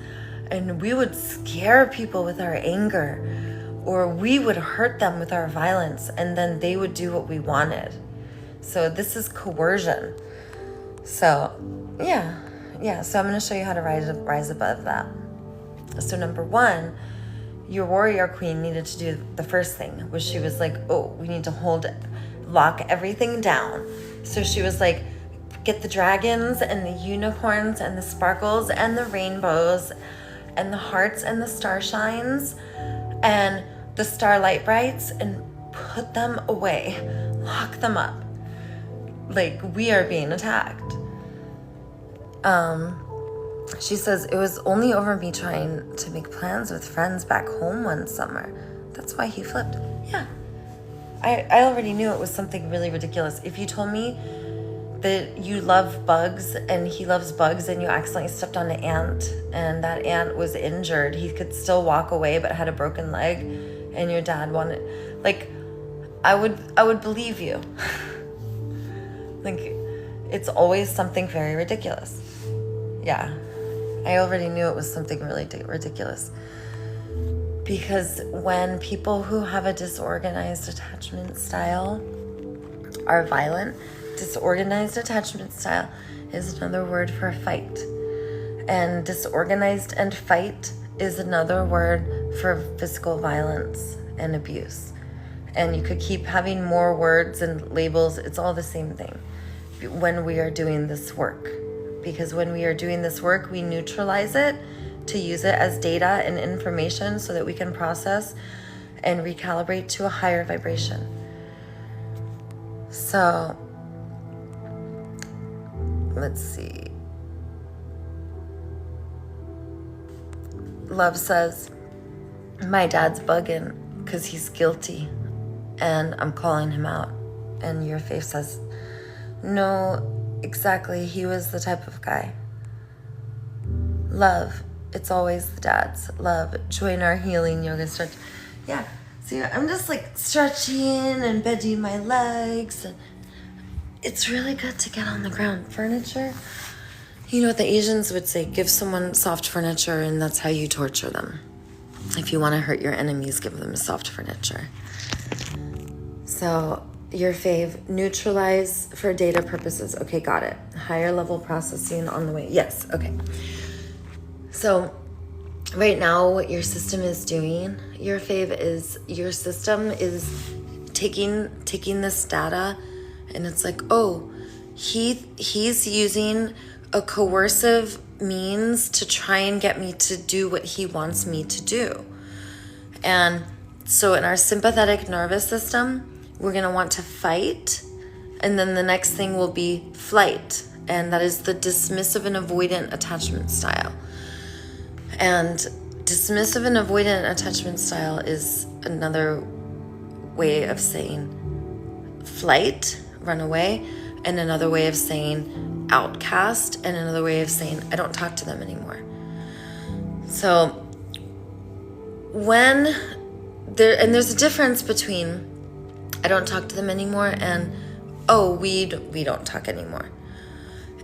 and we would scare people with our anger, or we would hurt them with our violence, and then they would do what we wanted. So this is coercion. So yeah, so I'm going to show you how to rise above that. So number one, your warrior queen needed to do the first thing, was she was like, oh, we need to lock everything down. So she was like, get the dragons and the unicorns and the sparkles and the rainbows and the hearts and the star shines and the starlight brights, and put them away, lock them up. Like, we are being attacked. She says, it was only over me trying to make plans with friends back home one summer. That's why he flipped. Yeah. I already knew it was something really ridiculous. If you told me that you love bugs and he loves bugs and you accidentally stepped on an ant and that ant was injured, he could still walk away but had a broken leg, and your dad wanted, like, I would believe you. Like, it's always something very ridiculous. Yeah. I already knew it was something really ridiculous. Because when people who have a disorganized attachment style are violent, disorganized attachment style is another word for fight. And disorganized and fight is another word for physical violence and abuse. And you could keep having more words and labels. It's all the same thing when we are doing this work. Because when we are doing this work, we neutralize it to use it as data and information so that we can process and recalibrate to a higher vibration. So, let's see. Love says, my dad's bugging because he's guilty and I'm calling him out. And your face says, no, exactly, he was the type of guy. Love, it's always the dads. Love, join our healing yoga stretch. Yeah, see, I'm just like stretching and bending my legs. And it's really good to get on the ground. Furniture, you know what the Asians would say, give someone soft furniture and that's how you torture them. If you want to hurt your enemies, give them soft furniture. So, your fave, neutralize for data purposes. Okay, got it. Higher level processing on the way. Yes, okay. So right now what your system is doing, your fave, is your system is taking this data and it's like, oh, he's using a coercive means to try and get me to do what he wants me to do. And so in our sympathetic nervous system, we're going to want to fight, and then the next thing will be flight, and that is the dismissive and avoidant attachment style. And dismissive and avoidant attachment style is another way of saying flight, run away, and another way of saying outcast, and another way of saying I don't talk to them anymore. So there's a difference between I don't talk to them anymore and oh, we don't talk anymore.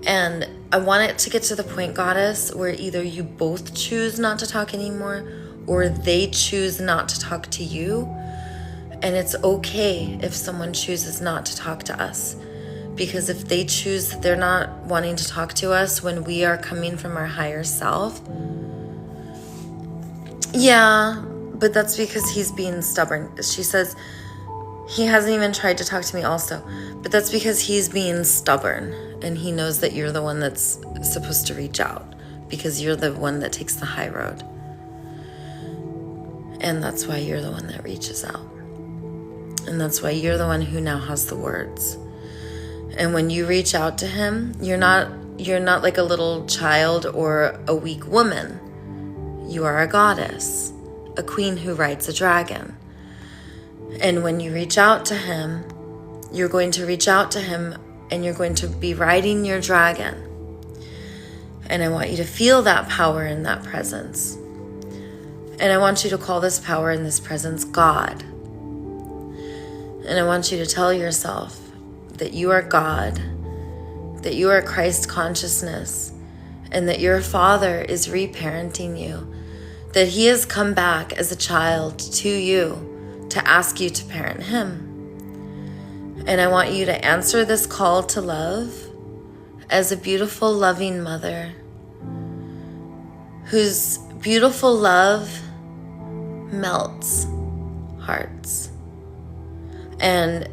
And I want it to get to the point, goddess, where either you both choose not to talk anymore or they choose not to talk to you. And it's okay if someone chooses not to talk to us, because if they choose that they're not wanting to talk to us when we are coming from our higher self, yeah, but that's because he's being stubborn. She says, He hasn't even tried to talk to me also, but that's because he's being stubborn and he knows that you're the one that's supposed to reach out because you're the one that takes the high road. And that's why you're the one that reaches out. And that's why you're the one who now has the words. And when you reach out to him, you're not like a little child or a weak woman. You are a goddess, a queen who rides a dragon. And when you reach out to him, you're going to reach out to him and you're going to be riding your dragon. And I want you to feel that power in that presence. And I want you to call this power in this presence God. And I want you to tell yourself that you are God, that you are Christ consciousness, and that your Father is reparenting you, that he has come back as a child to you to ask you to parent him. And I want you to answer this call to love as a beautiful, loving mother whose beautiful love melts hearts. And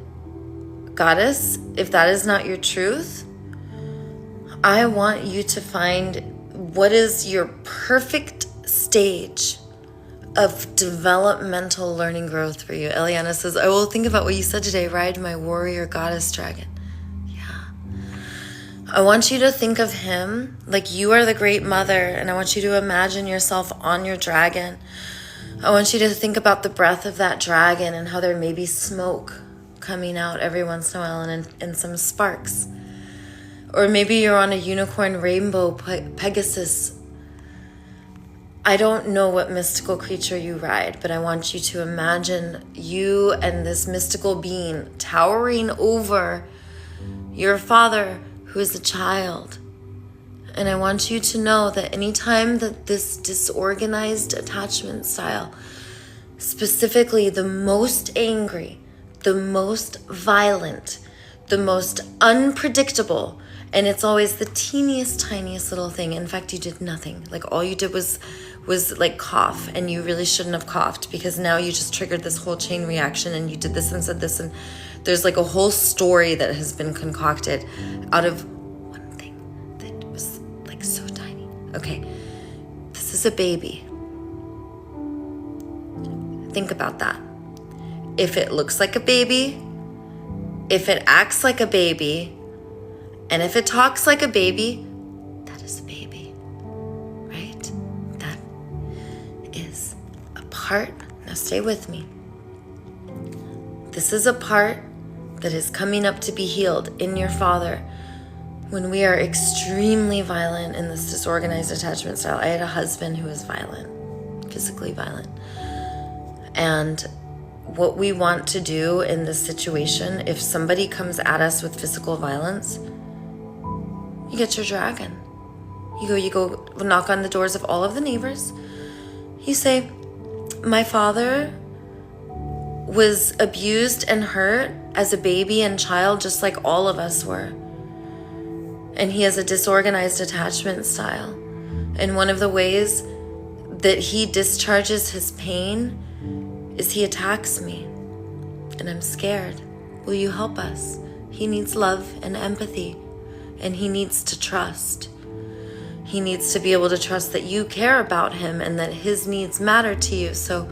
Goddess, if that is not your truth, I want you to find what is your perfect stage of developmental learning growth for you. Eliana says, I will think about what you said today, ride my warrior goddess dragon. Yeah. I want you to think of him like you are the great mother, and I want you to imagine yourself on your dragon. I want you to think about the breath of that dragon and how there may be smoke coming out every once in a while and some sparks. Or maybe you're on a unicorn rainbow Pegasus. I don't know what mystical creature you ride, but I want you to imagine you and this mystical being towering over your father who is a child. And I want you to know that anytime that this disorganized attachment style, specifically the most angry, the most violent, the most unpredictable, and it's always the teeniest, tiniest little thing. In fact, you did nothing. Like all you did was like cough, and you really shouldn't have coughed because now you just triggered this whole chain reaction and you did this and said this, and there's like a whole story that has been concocted out of one thing that was like so tiny. Okay, this is a baby. Think about that. If it looks like a baby, if it acts like a baby, and if it talks like a baby, that is a baby, right? That is a part. Now stay with me. This is a part that is coming up to be healed in your father when we are extremely violent in this disorganized attachment style. I had a husband who was violent, physically violent. And what we want to do in this situation, if somebody comes at us with physical violence, you get your dragon. You go knock on the doors of all of the neighbors. You say, my father was abused and hurt as a baby and child, just like all of us were. And he has a disorganized attachment style. And one of the ways that he discharges his pain is he attacks me. And I'm scared. Will you help us? He needs love and empathy. And he needs to trust. He needs to be able to trust that you care about him and that his needs matter to you. So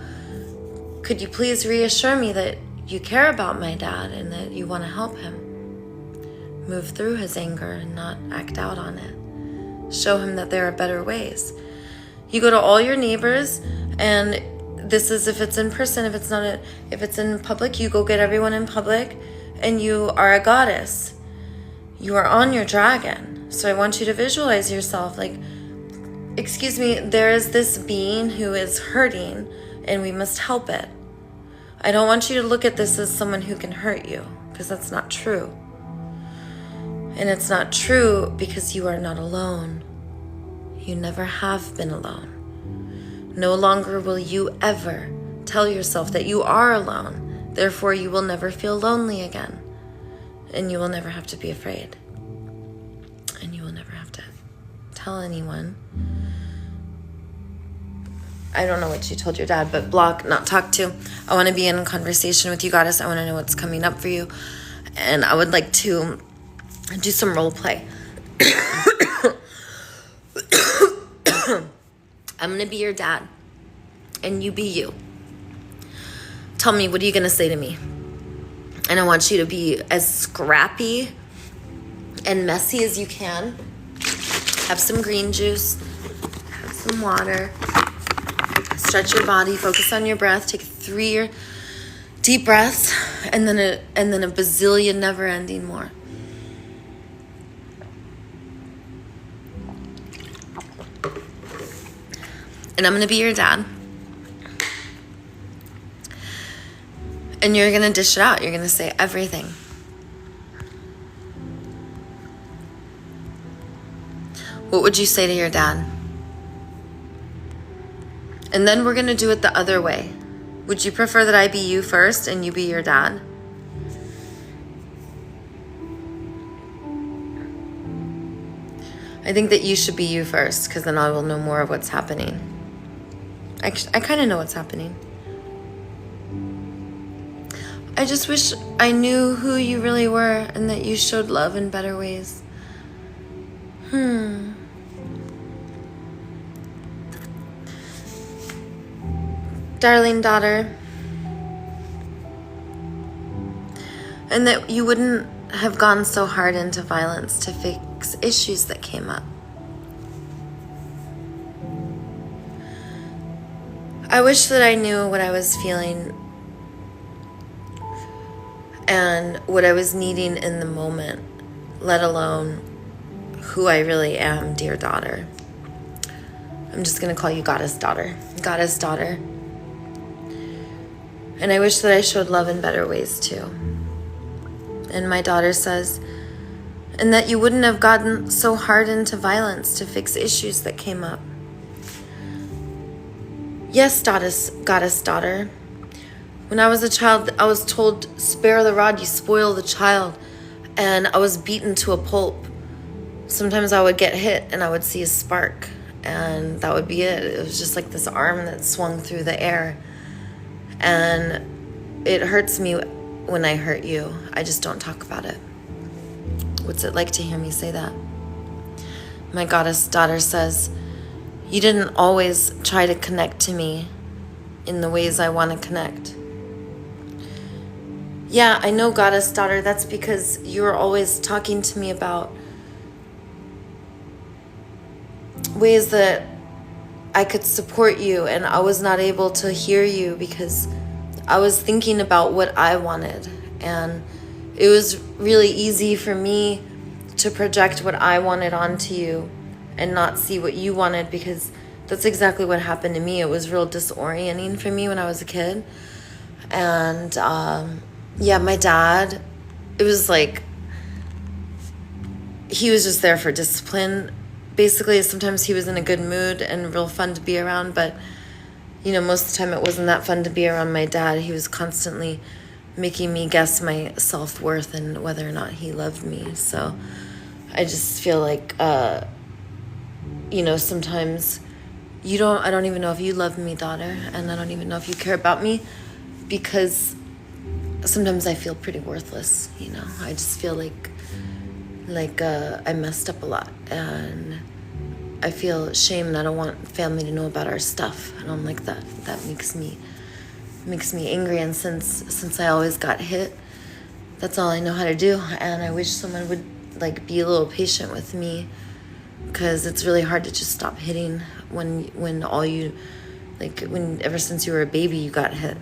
could you please reassure me that you care about my dad and that you want to help him move through his anger and not act out on it? Show him that there are better ways. You go to all your neighbors, and this is if it's in person. If it's in public, you go get everyone in public, and you are a goddess. You are on your dragon. So I want you to visualize yourself like, excuse me, there is this being who is hurting and we must help it. I don't want you to look at this as someone who can hurt you, because that's not true. And it's not true because you are not alone. You never have been alone. No longer will you ever tell yourself that you are alone. Therefore, you will never feel lonely again. And you will never have to be afraid. And you will never have to tell anyone I don't know what you told your dad, but block, not talk to. I want to be in conversation with you, Goddess. I want to know what's coming up for you. And I would like to do some role play. I'm going to be your dad, and you be you. Tell me, what are you going to say to me? And I want you to be as scrappy and messy as you can. Have some green juice. Have some water. Stretch your body. Focus on your breath. Take 3 deep breaths, and then a bazillion never-ending more. And I'm going to be your dad. And you're going to dish it out. You're going to say everything. What would you say to your dad? And then we're going to do it the other way. Would you prefer that I be you first and you be your dad? I think that you should be you first, because then I will know more of what's happening. I kind of know what's happening. I just wish I knew who you really were and that you showed love in better ways. Darling daughter, and that you wouldn't have gone so hard into violence to fix issues that came up. I wish that I knew what I was feeling and what I was needing in the moment, let alone who I really am, dear daughter. I'm just going to call you Goddess Daughter. Goddess Daughter. And I wish that I showed love in better ways too. And my daughter says, and that you wouldn't have gotten so hard into violence to fix issues that came up. Yes, Goddess Daughter. When I was a child, I was told, spare the rod, you spoil the child. And I was beaten to a pulp. Sometimes I would get hit and I would see a spark. And that would be it. It was just like this arm that swung through the air. And it hurts me when I hurt you. I just don't talk about it. What's it like to hear me say that? My Goddess Daughter says, you didn't always try to connect to me in the ways I want to connect. Yeah, I know, Goddess Daughter, that's because you were always talking to me about ways that I could support you, and I was not able to hear you because I was thinking about what I wanted. And it was really easy for me to project what I wanted onto you and not see what you wanted, because that's exactly what happened to me. It was real disorienting for me when I was a kid. And yeah, my dad, it was like he was just there for discipline. Basically, sometimes he was in a good mood and real fun to be around, but you know, most of the time it wasn't that fun to be around my dad. He was constantly making me guess my self-worth and whether or not he loved me. So I just feel like, you know, sometimes I don't even know if you love me, daughter, and I don't even know if you care about me, because sometimes I feel pretty worthless, you know. I just feel like I messed up a lot, and I feel shame, and I don't want family to know about our stuff. I don't like that. That makes me angry, and since I always got hit, that's all I know how to do. And I wish someone would like be a little patient with me, because it's really hard to just stop hitting when all you when ever since you were a baby you got hit.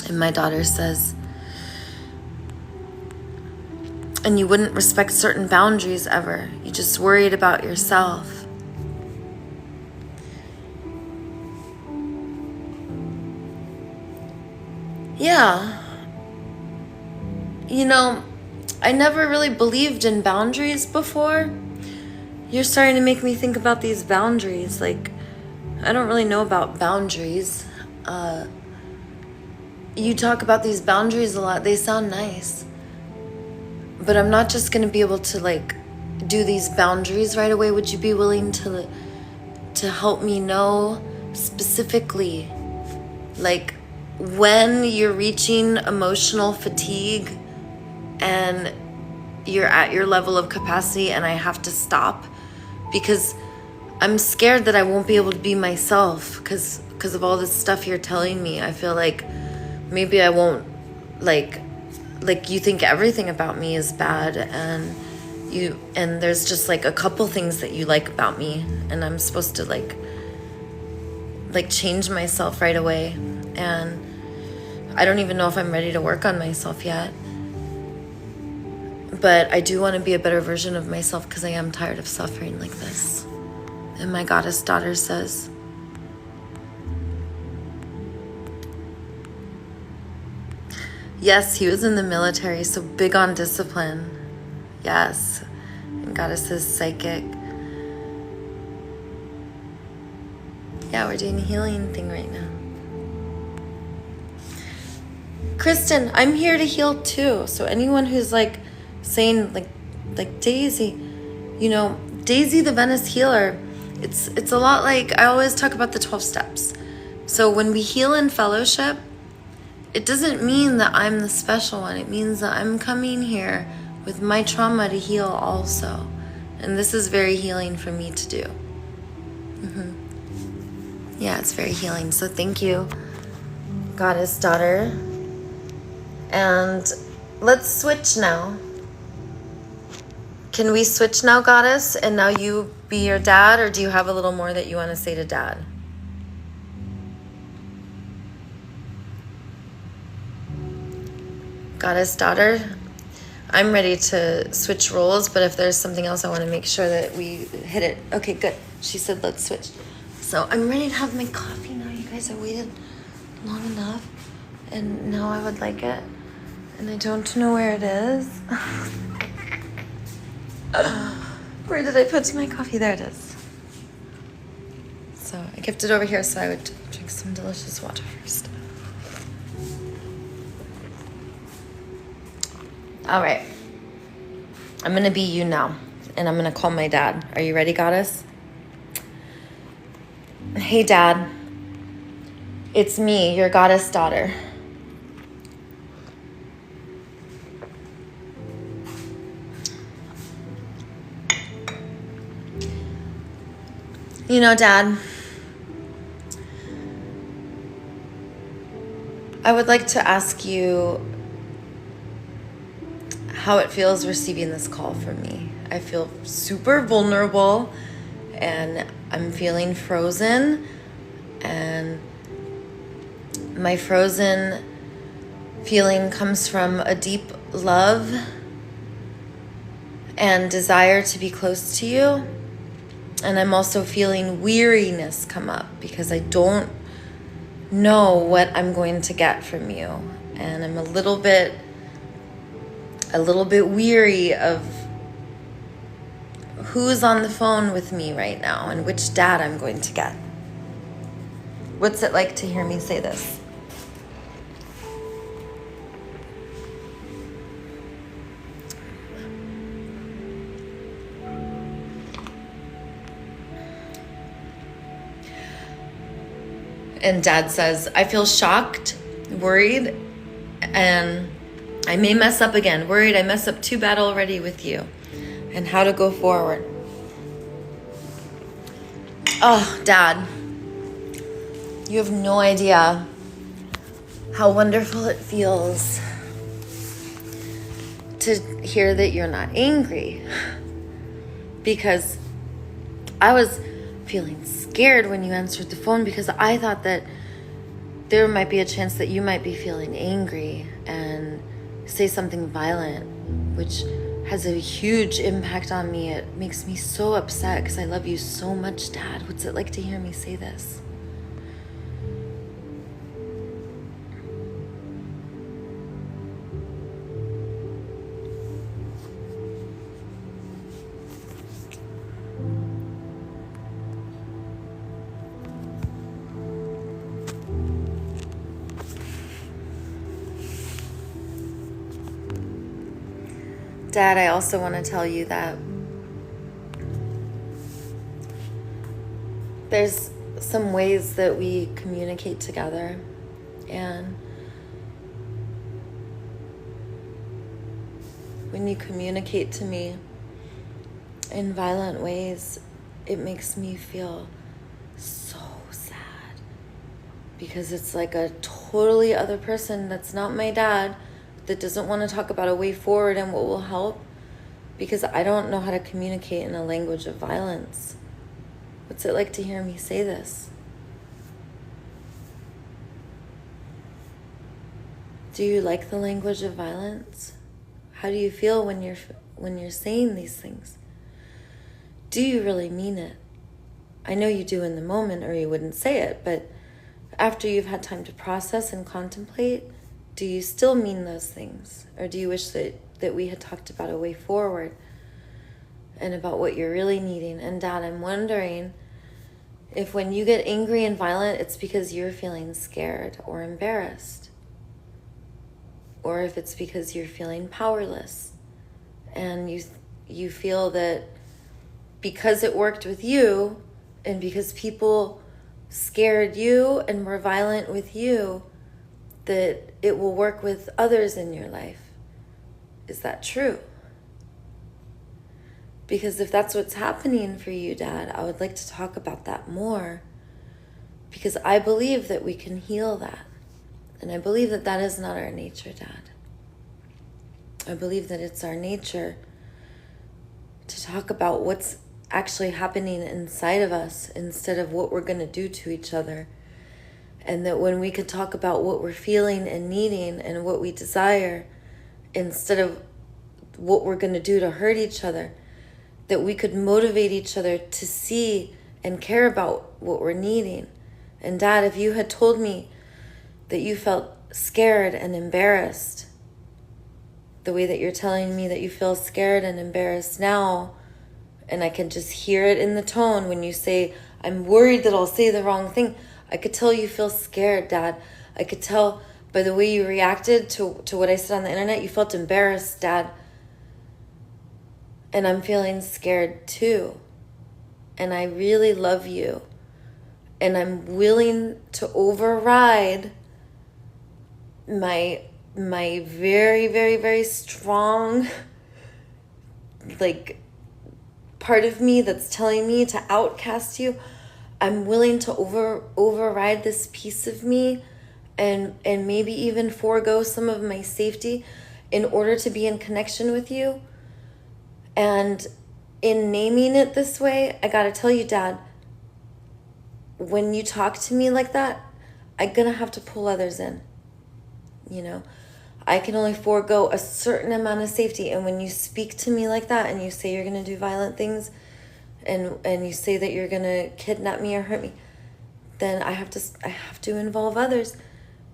And my daughter says, and you wouldn't respect certain boundaries ever. You just worried about yourself. Yeah. You know, I never really believed in boundaries before. You're starting to make me think about these boundaries. Like, I don't really know about boundaries. You talk about these boundaries a lot. They sound nice. But I'm not just going to be able to like do these boundaries right away. Would you be willing to help me know specifically, like when you're reaching emotional fatigue and you're at your level of capacity and I have to stop because I'm scared that I won't be able to be myself because of all this stuff you're telling me. I feel like maybe I won't, like you think everything about me is bad, and there's just like a couple things that you like about me, and I'm supposed to like change myself right away, and I don't even know if I'm ready to work on myself yet. But I do want to be a better version of myself because I am tired of suffering like this. And my goddess daughter says, yes, he was in the military, so big on discipline. Yes. And goddess is psychic. Yeah, we're doing a healing thing right now. Kristen, I'm here to heal too. So anyone who's like saying like Daisy, you know, Daisy the Venice healer, it's a lot like, I always talk about the 12 steps. So when we heal in fellowship, it doesn't mean that I'm the special one. It means that I'm coming here with my trauma to heal also. And this is very healing for me to do. Yeah, it's very healing. So thank you, goddess daughter. And let's switch now. Can we switch now, goddess? And now you be your dad, or do you have a little more that you want to say to dad? Goddess daughter, I'm ready to switch roles, but if there's something else, I want to make sure that we hit it. Okay, good. She said let's switch. So I'm ready to have my coffee now. You guys have waited long enough, and now I would like it, and I don't know where it is. Where did I put my coffee? There it is. So I kept it over here so I would drink some delicious water first. All right. I'm going to be you now, and I'm going to call my dad. Are you ready, goddess? Hey, Dad. It's me, your goddess daughter. You know, Dad, I would like to ask you how it feels receiving this call from me. I feel super vulnerable, and I'm feeling frozen, and my frozen feeling comes from a deep love and desire to be close to you. And I'm also feeling weariness come up because I don't know what I'm going to get from you. And I'm a little bit weary of who's on the phone with me right now and which dad I'm going to get. What's it like to hear me say this? And Dad says, I feel shocked, worried, and I may mess up again. Worried I mess up too bad already with you, and how to go forward. Oh, Dad, you have no idea how wonderful it feels to hear that you're not angry, because I was feeling scared when you answered the phone because I thought that there might be a chance that you might be feeling angry and say something violent, which has a huge impact on me. It makes me so upset because I love you so much, Dad. What's it like to hear me say this? Dad, I also want to tell you that there's some ways that we communicate together. And when you communicate to me in violent ways, it makes me feel so sad, because it's like a totally other person that's not my dad that doesn't want to talk about a way forward and what will help, because I don't know how to communicate in a language of violence. What's it like to hear me say this? Do you like the language of violence? How do you feel when you're saying these things? Do you really mean it? I know you do in the moment, or you wouldn't say it, but after you've had time to process and contemplate, do you still mean those things? Or do you wish that we had talked about a way forward and about what you're really needing? And Dad, I'm wondering if when you get angry and violent, it's because you're feeling scared or embarrassed, or if it's because you're feeling powerless and you feel that because it worked with you and because people scared you and were violent with you, that it will work with others in your life. Is that true? Because if that's what's happening for you, Dad, I would like to talk about that more, because I believe that we can heal that. And I believe that that is not our nature, Dad. I believe that it's our nature to talk about what's actually happening inside of us instead of what we're going to do to each other. And that when we could talk about what we're feeling and needing and what we desire instead of what we're going to do to hurt each other, that we could motivate each other to see and care about what we're needing. And Dad, if you had told me that you felt scared and embarrassed the way that you're telling me that you feel scared and embarrassed now, and I can just hear it in the tone when you say, I'm worried that I'll say the wrong thing, I could tell you feel scared, Dad. I could tell by the way you reacted to what I said on the internet, you felt embarrassed, Dad. And I'm feeling scared too. And I really love you. And I'm willing to override my very, very, very strong, part of me that's telling me to outcast you. I'm willing to override this piece of me and maybe even forego some of my safety in order to be in connection with you. And in naming it this way, I gotta tell you, Dad, when you talk to me like that, I'm gonna have to pull others in. I can only forego a certain amount of safety. And when you speak to me like that and you say you're gonna do violent things and you say that you're gonna kidnap me or hurt me, then I have to involve others,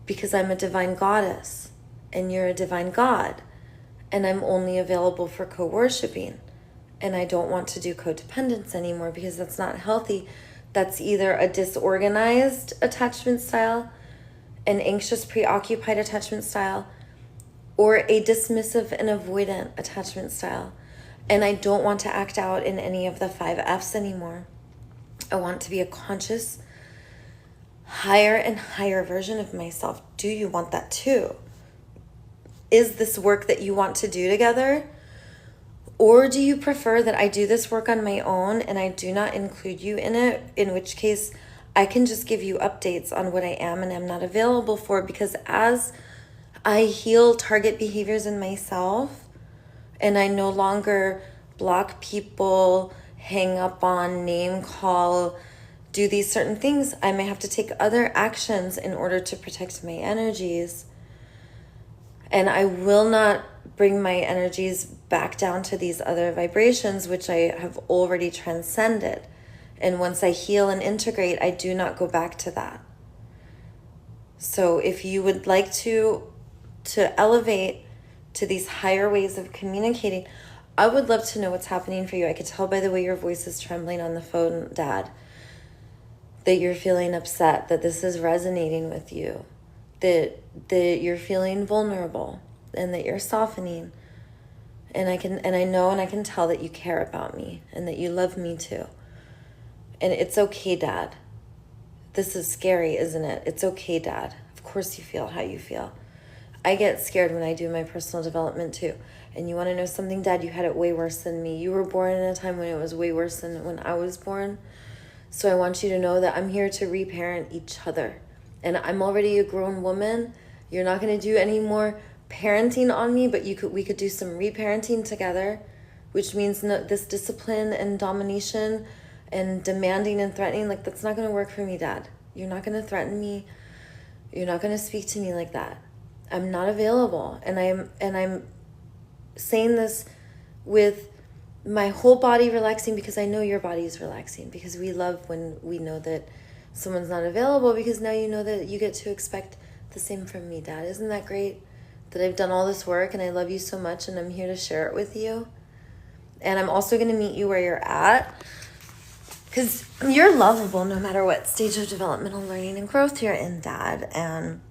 because I'm a divine goddess and you're a divine God, and I'm only available for co-worshiping. And I don't want to do codependence anymore, because that's not healthy. That's either a disorganized attachment style, an anxious, preoccupied attachment style, or a dismissive and avoidant attachment style. And I don't want to act out in any of the 5 F's anymore. I want to be a conscious, higher and higher version of myself. Do you want that too? Is this work that you want to do together? Or do you prefer that I do this work on my own and I do not include you in it? In which case, I can just give you updates on what I am and am not available for, because as I heal target behaviors in myself and I no longer block people, hang up on, name call, do these certain things, I may have to take other actions in order to protect my energies. And I will not bring my energies back down to these other vibrations, which I have already transcended. And once I heal and integrate, I do not go back to that. So if you would like to elevate to these higher ways of communicating, I would love to know what's happening for you. I could tell by the way your voice is trembling on the phone, Dad, that you're feeling upset, that this is resonating with you, that you're feeling vulnerable, and that you're softening. And I know and I can tell that you care about me and that you love me too. And it's okay, Dad. this is scary, isn't it? It's okay, Dad. Of course you feel how you feel. I get scared when I do my personal development too. And you want to know something, Dad? You had it way worse than me. You were born in a time when it was way worse than when I was born. So I want you to know that I'm here to reparent each other. And I'm already a grown woman. You're not going to do any more parenting on me, but we could do some reparenting together, which means this discipline and domination and demanding and threatening, like, that's not going to work for me, Dad. You're not going to threaten me. You're not going to speak to me like that. I'm not available. And I'm saying this with my whole body relaxing, because I know your body is relaxing, because we love when we know that someone's not available, because now you know that you get to expect the same from me, Dad. Isn't that great? That I've done all this work and I love you so much and I'm here to share it with you. And I'm also going to meet you where you're at, because you're lovable no matter what stage of developmental learning and growth you're in, Dad. And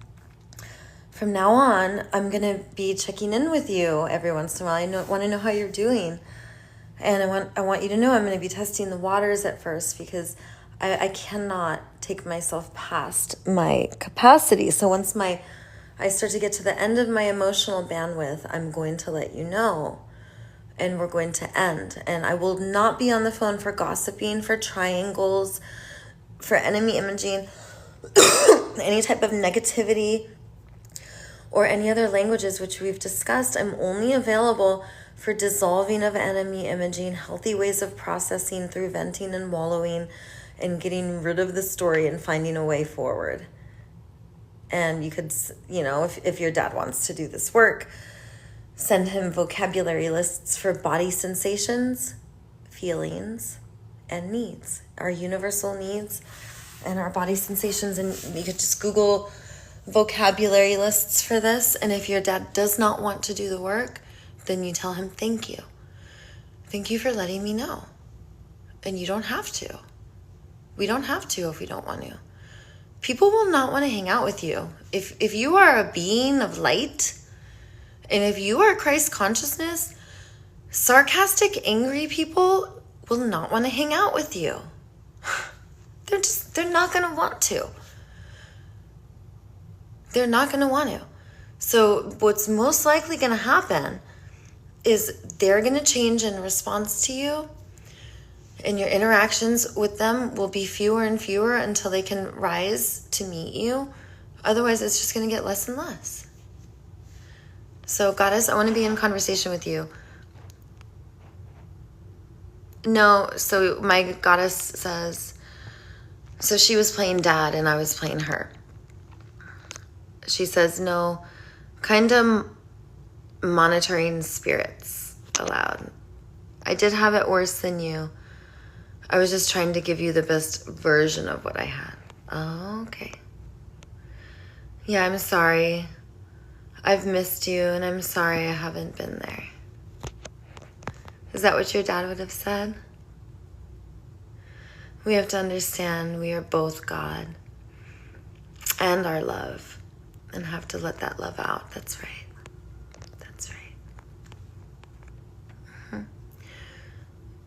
from now on, I'm going to be checking in with you every once in a while. I want to know how you're doing. And I want you to know I'm going to be testing the waters at first, because I cannot take myself past my capacity. So once I start to get to the end of my emotional bandwidth, I'm going to let you know. And we're going to end. And I will not be on the phone for gossiping, for triangles, for enemy imaging, any type of negativity, or any other languages which we've discussed. I'm only available for dissolving of enemy imaging, healthy ways of processing through venting and wallowing, and getting rid of the story and finding a way forward. And you could, if your dad wants to do this work, send him vocabulary lists for body sensations, feelings, and needs, our universal needs and our body sensations. And you could just Google vocabulary lists for this. And if your dad does not want to do the work, then you tell him, thank you. Thank you for letting me know. And you don't have to. We don't have to if we don't want to. People will not want to hang out with you. If you are a being of light, and if you are Christ consciousness, sarcastic, angry people will not want to hang out with you. They're not going to want to. They're not going to want to. So what's most likely going to happen is they're going to change in response to you, and your interactions with them will be fewer and fewer until they can rise to meet you. Otherwise, it's just going to get less and less. So, Goddess, I want to be in conversation with you. No, so my Goddess says, so she was playing Dad and I was playing her. She says, no, kind of monitoring spirits allowed. I did have it worse than you. I was just trying to give you the best version of what I had. Oh, okay. Yeah, I'm sorry. I've missed you, and I'm sorry I haven't been there. Is that what your dad would have said? We have to understand we are both God and our love, and have to let that love out. That's right. That's right. Mm-hmm.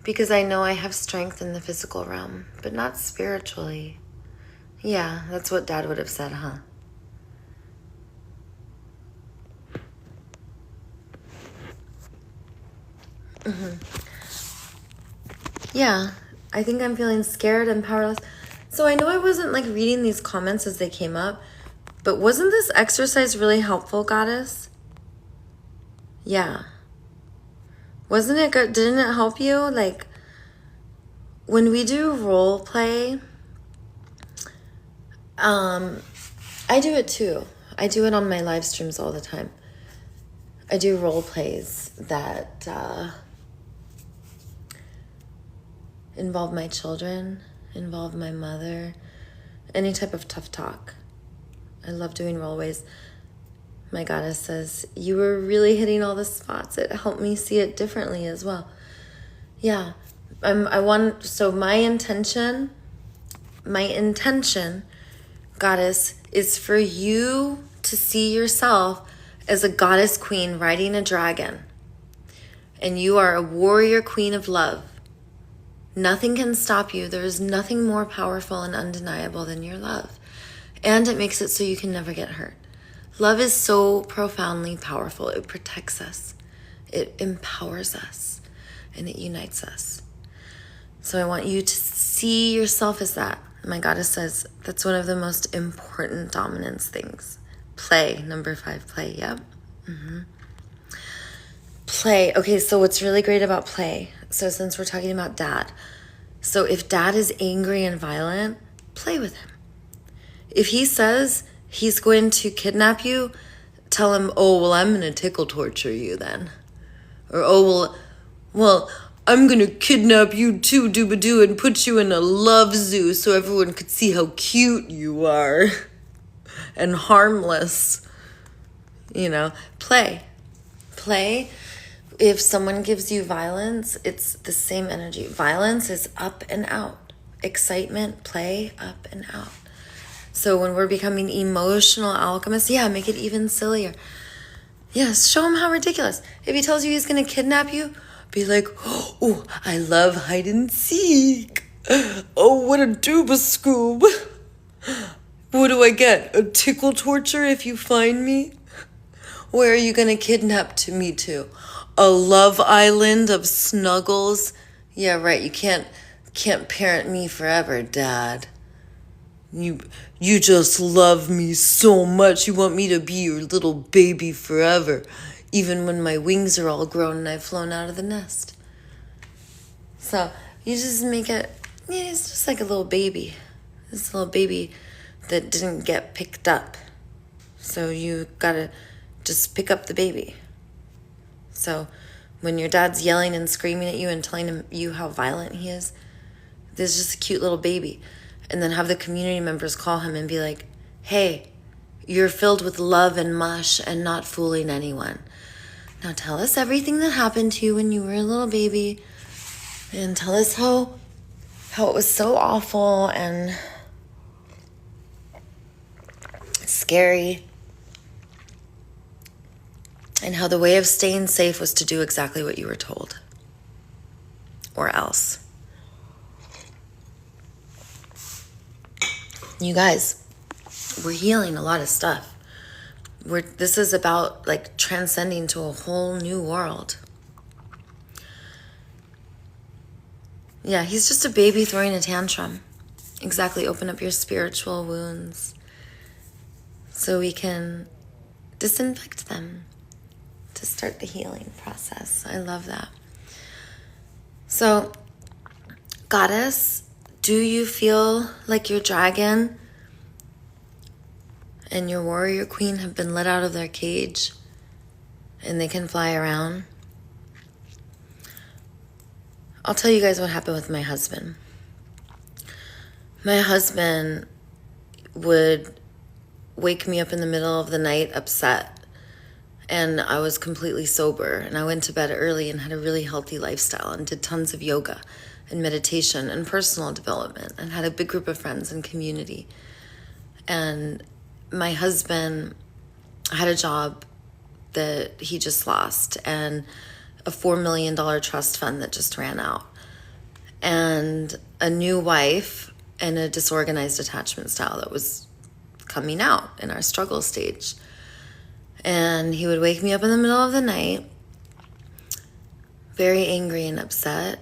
Because I know I have strength in the physical realm, but not spiritually. Yeah, that's what Dad would have said, huh? Mm-hmm. Yeah, I think I'm feeling scared and powerless. So I know I wasn't like reading these comments as they came up, but wasn't this exercise really helpful, Goddess? Yeah. Wasn't it good? Didn't it help you? Like, when we do role play, I do it too. I do it on my live streams all the time. I do role plays that involve my children, involve my mother, any type of tough talk. I love doing role plays. My Goddess says, you were really hitting all the spots. It helped me see it differently as well. Yeah, so my intention, Goddess, is for you to see yourself as a goddess queen riding a dragon. And you are a warrior queen of love. Nothing can stop you. There is nothing more powerful and undeniable than your love. And it makes it so you can never get hurt. Love is so profoundly powerful. It protects us. It empowers us. And it unites us. So I want you to see yourself as that. My goddess says that's one of the most important dominance things. Play. Number 5, play. Yep. Play. Okay, so what's really great about play, so since we're talking about dad, so if dad is angry and violent, play with him. If he says he's going to kidnap you, tell him, oh, well, I'm going to tickle torture you then. Or, oh, well, I'm going to kidnap you too, doobadoo, and put you in a love zoo so everyone could see how cute you are and harmless. You know, play. Play. If someone gives you violence, it's the same energy. Violence is up and out. Excitement, play, up and out. So when we're becoming emotional alchemists, make it even sillier. Yes, show him how ridiculous. If he tells you he's going to kidnap you, be like, oh, I love hide and seek. Oh, what a dooba scoob. What do I get? A tickle torture if you find me? Where are you going to kidnap me to? A love island of snuggles? Yeah, right. You can't parent me forever, Dad. You just love me so much. You want me to be your little baby forever, even when my wings are all grown and I've flown out of the nest. So you just make it, it's just like a little baby. This little baby that didn't get picked up. So you gotta just pick up the baby. So when your dad's yelling and screaming at you and telling you how violent he is, there's just a cute little baby. And then have the community members call him and be like, hey, you're filled with love and mush and not fooling anyone. Now tell us everything that happened to you when you were a little baby, and tell us how it was so awful and scary, and how the way of staying safe was to do exactly what you were told, or else. You guys, we're healing a lot of stuff. This is about like transcending to a whole new world. Yeah, he's just a baby throwing a tantrum. Exactly, open up your spiritual wounds so we can disinfect them to start the healing process. I love that. So, goddess, do you feel like your dragon and your warrior queen have been let out of their cage and they can fly around? I'll tell you guys what happened with my husband. My husband would wake me up in the middle of the night upset, and I was completely sober, and I went to bed early and had a really healthy lifestyle and did tons of yoga and meditation and personal development and had a big group of friends and community. And my husband had a job that he just lost and a $4 million trust fund that just ran out, and a new wife and a disorganized attachment style that was coming out in our struggle stage. And he would wake me up in the middle of the night, very angry and upset,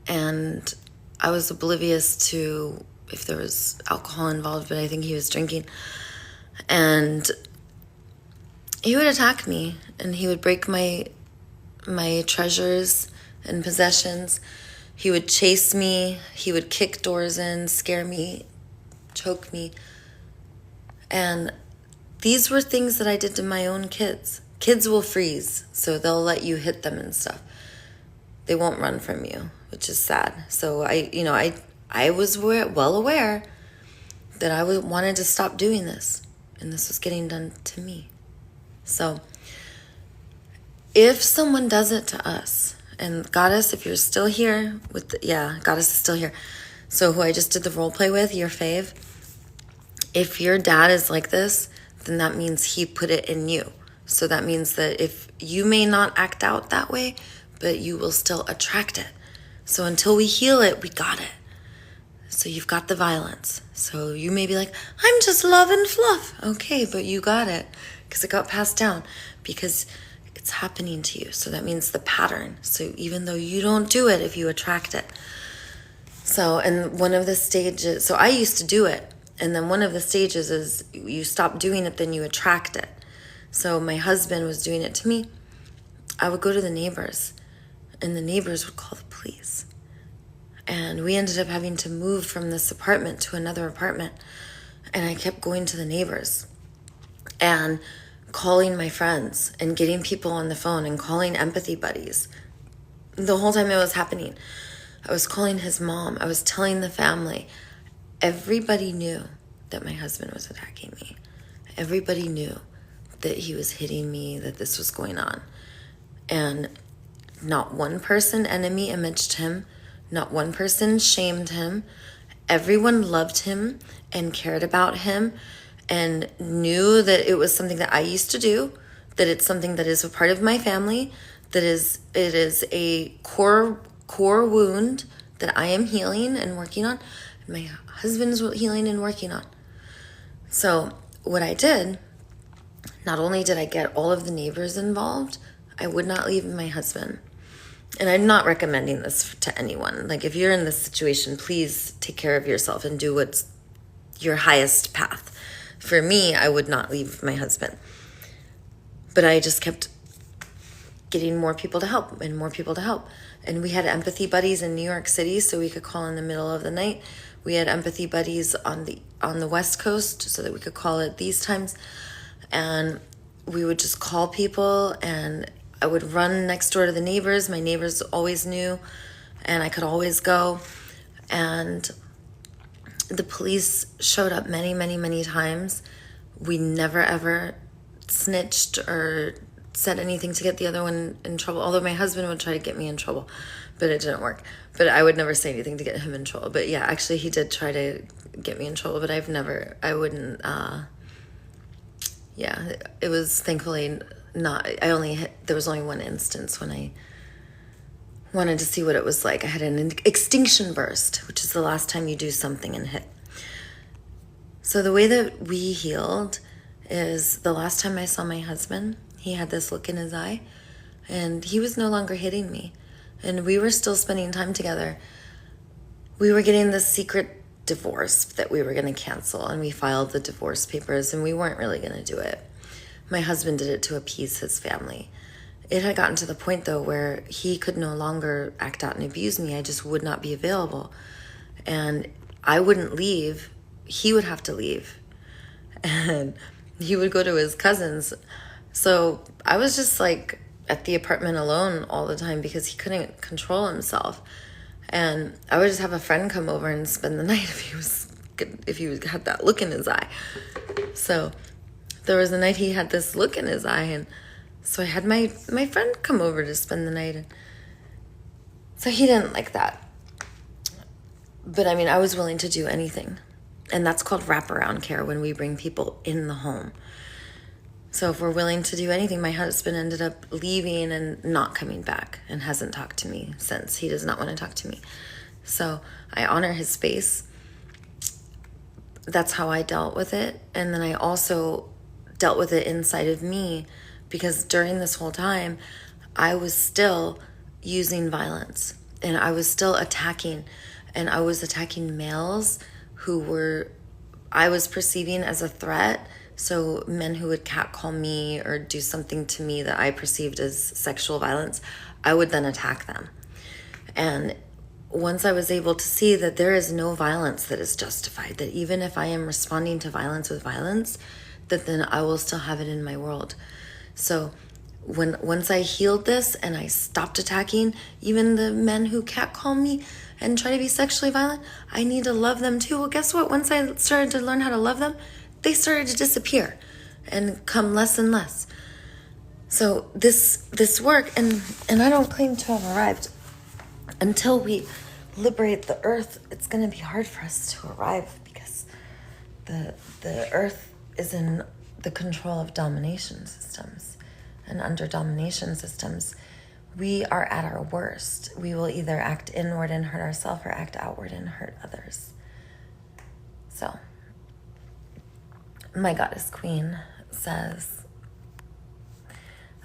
and I was oblivious to if there was alcohol involved, but I think he was drinking. And he would attack me, and he would break my treasures and possessions. He would chase me. He would kick doors in, scare me, choke me. And these were things that I did to my own kids. Kids will freeze, so they'll let you hit them and stuff. They won't run from you, which is sad. So I was well aware that I wanted to stop doing this, and this was getting done to me. So if someone does it to us, and Goddess, if you're still here Goddess is still here. So who I just did the role play with, your fave, if your dad is like this, then that means he put it in you. So that means that if you may not act out that way, but you will still attract it. So until we heal it, we got it. So you've got the violence. So you may be like, I'm just love and fluff. Okay, but you got it because it got passed down, because it's happening to you. So that means the pattern. So even though you don't do it, if you attract it. So, and one of the stages, so I used to do it. And then one of the stages is you stop doing it, then you attract it. So my husband was doing it to me. I would go to the neighbors, and the neighbors would call the police. And we ended up having to move from this apartment to another apartment. And I kept going to the neighbors and calling my friends and getting people on the phone and calling empathy buddies. The whole time it was happening, I was calling his mom. I was telling the family. Everybody knew that my husband was attacking me. Everybody knew that he was hitting me, that this was going on. And not one person enemy imaged him. Not one person shamed him. Everyone loved him and cared about him and knew that it was something that I used to do, that it's something that is a part of my family, that it is a core wound that I am healing and working on, and my husband's healing and working on. So what I did, not only did I get all of the neighbors involved, I would not leave my husband. And I'm not recommending this to anyone. Like, if you're in this situation, please take care of yourself and do what's your highest path. For me, I would not leave my husband. But I just kept getting more people to help and more people to help. And we had empathy buddies in New York City, so we could call in the middle of the night. We had empathy buddies on the West Coast, so that we could call at these times. And we would just call people, and I would run next door to the neighbors. My neighbors always knew, and I could always go. And the police showed up many, many, many times. We never, ever snitched or said anything to get the other one in trouble. Although my husband would try to get me in trouble, but it didn't work. But I would never say anything to get him in trouble. But yeah, actually he did try to get me in trouble, but yeah, it was thankfully not. There was only one instance when I wanted to see what it was like. I had an extinction burst, which is the last time you do something and hit. So the way that we healed is, the last time I saw my husband, he had this look in his eye, and he was no longer hitting me. And we were still spending time together. We were getting this secret divorce that we were going to cancel, and we filed the divorce papers, and we weren't really going to do it. My husband did it to appease his family. It had gotten to the point, though, where he could no longer act out and abuse me. I just would not be available. And I wouldn't leave. He would have to leave. And he would go to his cousins. So I was just like at the apartment alone all the time because he couldn't control himself. And I would just have a friend come over and spend the night if he had that look in his eye. So there was a night he had this look in his eye, and so I had my friend come over to spend the night. And so he didn't like that. But I mean, I was willing to do anything. And that's called wraparound care, when we bring people in the home. So if we're willing to do anything, my husband ended up leaving and not coming back and hasn't talked to me since. He does not want to talk to me. So I honor his space. That's how I dealt with it. And then I also dealt with it inside of me, because during this whole time, I was still using violence, and I was still attacking, and I was attacking males who I was perceiving as a threat. So men who would catcall me or do something to me that I perceived as sexual violence, I would then attack them. And once I was able to see that there is no violence that is justified, that even if I am responding to violence with violence, that then I will still have it in my world. So once I healed this and I stopped attacking even the men who catcall me and try to be sexually violent, I need to love them too. Well, guess what? Once I started to learn how to love them, they started to disappear and come less and less. So this work, and I don't claim to have arrived. Until we liberate the earth, it's going to be hard for us to arrive, because the earth is in the control of domination systems. And under domination systems, we are at our worst. We will either act inward and hurt ourselves or act outward and hurt others. So, my goddess queen says,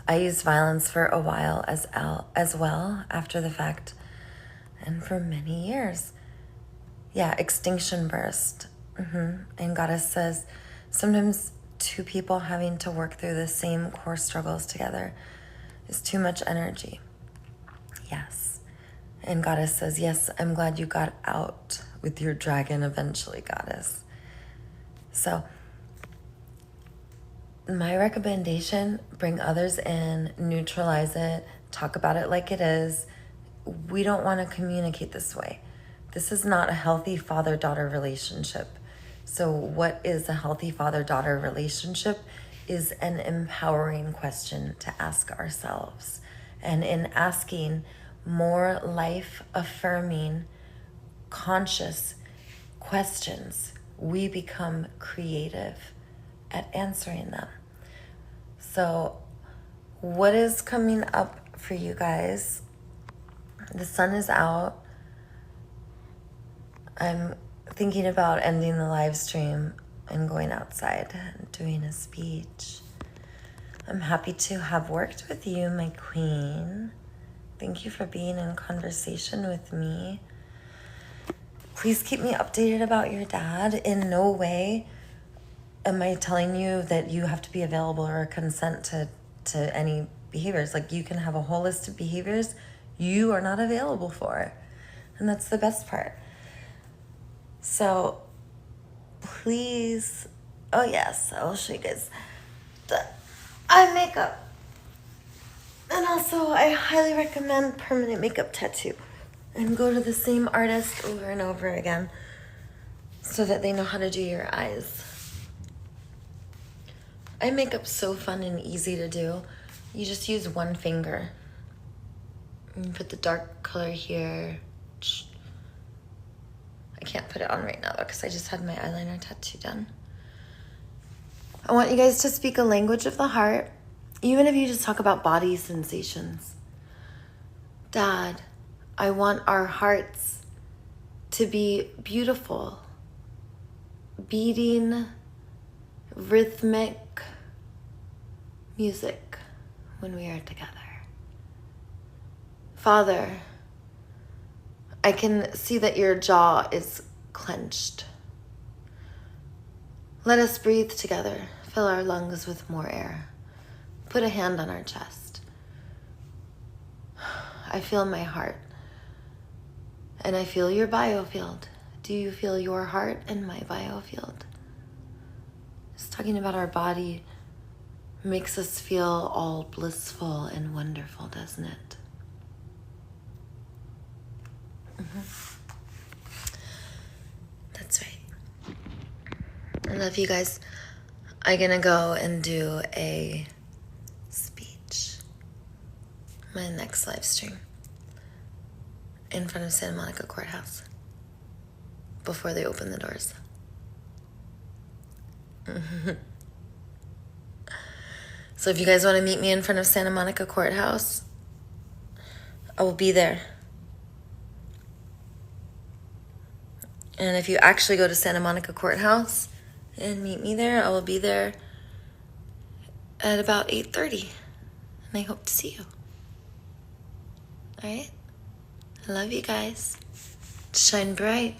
I used violence for a while as well after the fact and for many years. Yeah, extinction burst. And goddess says, sometimes two people having to work through the same core struggles together is too much energy. Yes. And goddess says, yes, I'm glad you got out with your dragon eventually, goddess. So my recommendation, bring others in, neutralize it, talk about it like it is. We don't want to communicate this way. This is not a healthy father-daughter relationship. So what is a healthy father-daughter relationship is an empowering question to ask ourselves. And in asking more life-affirming, conscious questions, we become creative at answering them. So what is coming up for you guys? The sun is out. I'm thinking about ending the live stream and going outside and doing a speech. I'm happy to have worked with you, my queen. Thank you for being in conversation with me. Please keep me updated about your dad. In no way am I telling you that you have to be available or consent to any behaviors. Like, you can have a whole list of behaviors you are not available for. And that's the best part. So please, oh yes, I'll show you guys the eye makeup. And also, I highly recommend permanent makeup tattoo. And go to the same artist over and over again so that they know how to do your eyes. Eye makeup's so fun and easy to do. You just use one finger. And put the dark color here. I can't put it on right now because I just had my eyeliner tattoo done. I want you guys to speak a language of the heart, even if you just talk about body sensations. Dad, I want our hearts to be beautiful, beating, rhythmic music when we are together. Father, I can see that your jaw is clenched. Let us breathe together. Fill our lungs with more air. Put a hand on our chest. I feel my heart. And I feel your biofield. Do you feel your heart and my biofield? Just talking about our body makes us feel all blissful and wonderful, doesn't it? That's right. I love you guys. I'm gonna go and do a speech. My next live stream in front of Santa Monica Courthouse before they open the doors. So if you guys want to meet me in front of Santa Monica Courthouse, I will be there. And if you actually go to Santa Monica Courthouse and meet me there, I will be there at about 8:30. And I hope to see you. All right? I love you guys. Shine bright.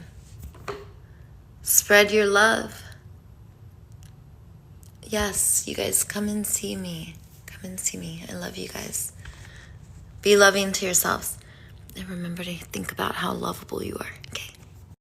Spread your love. Yes, you guys, come and see me. Come and see me. I love you guys. Be loving to yourselves. And remember to think about how lovable you are.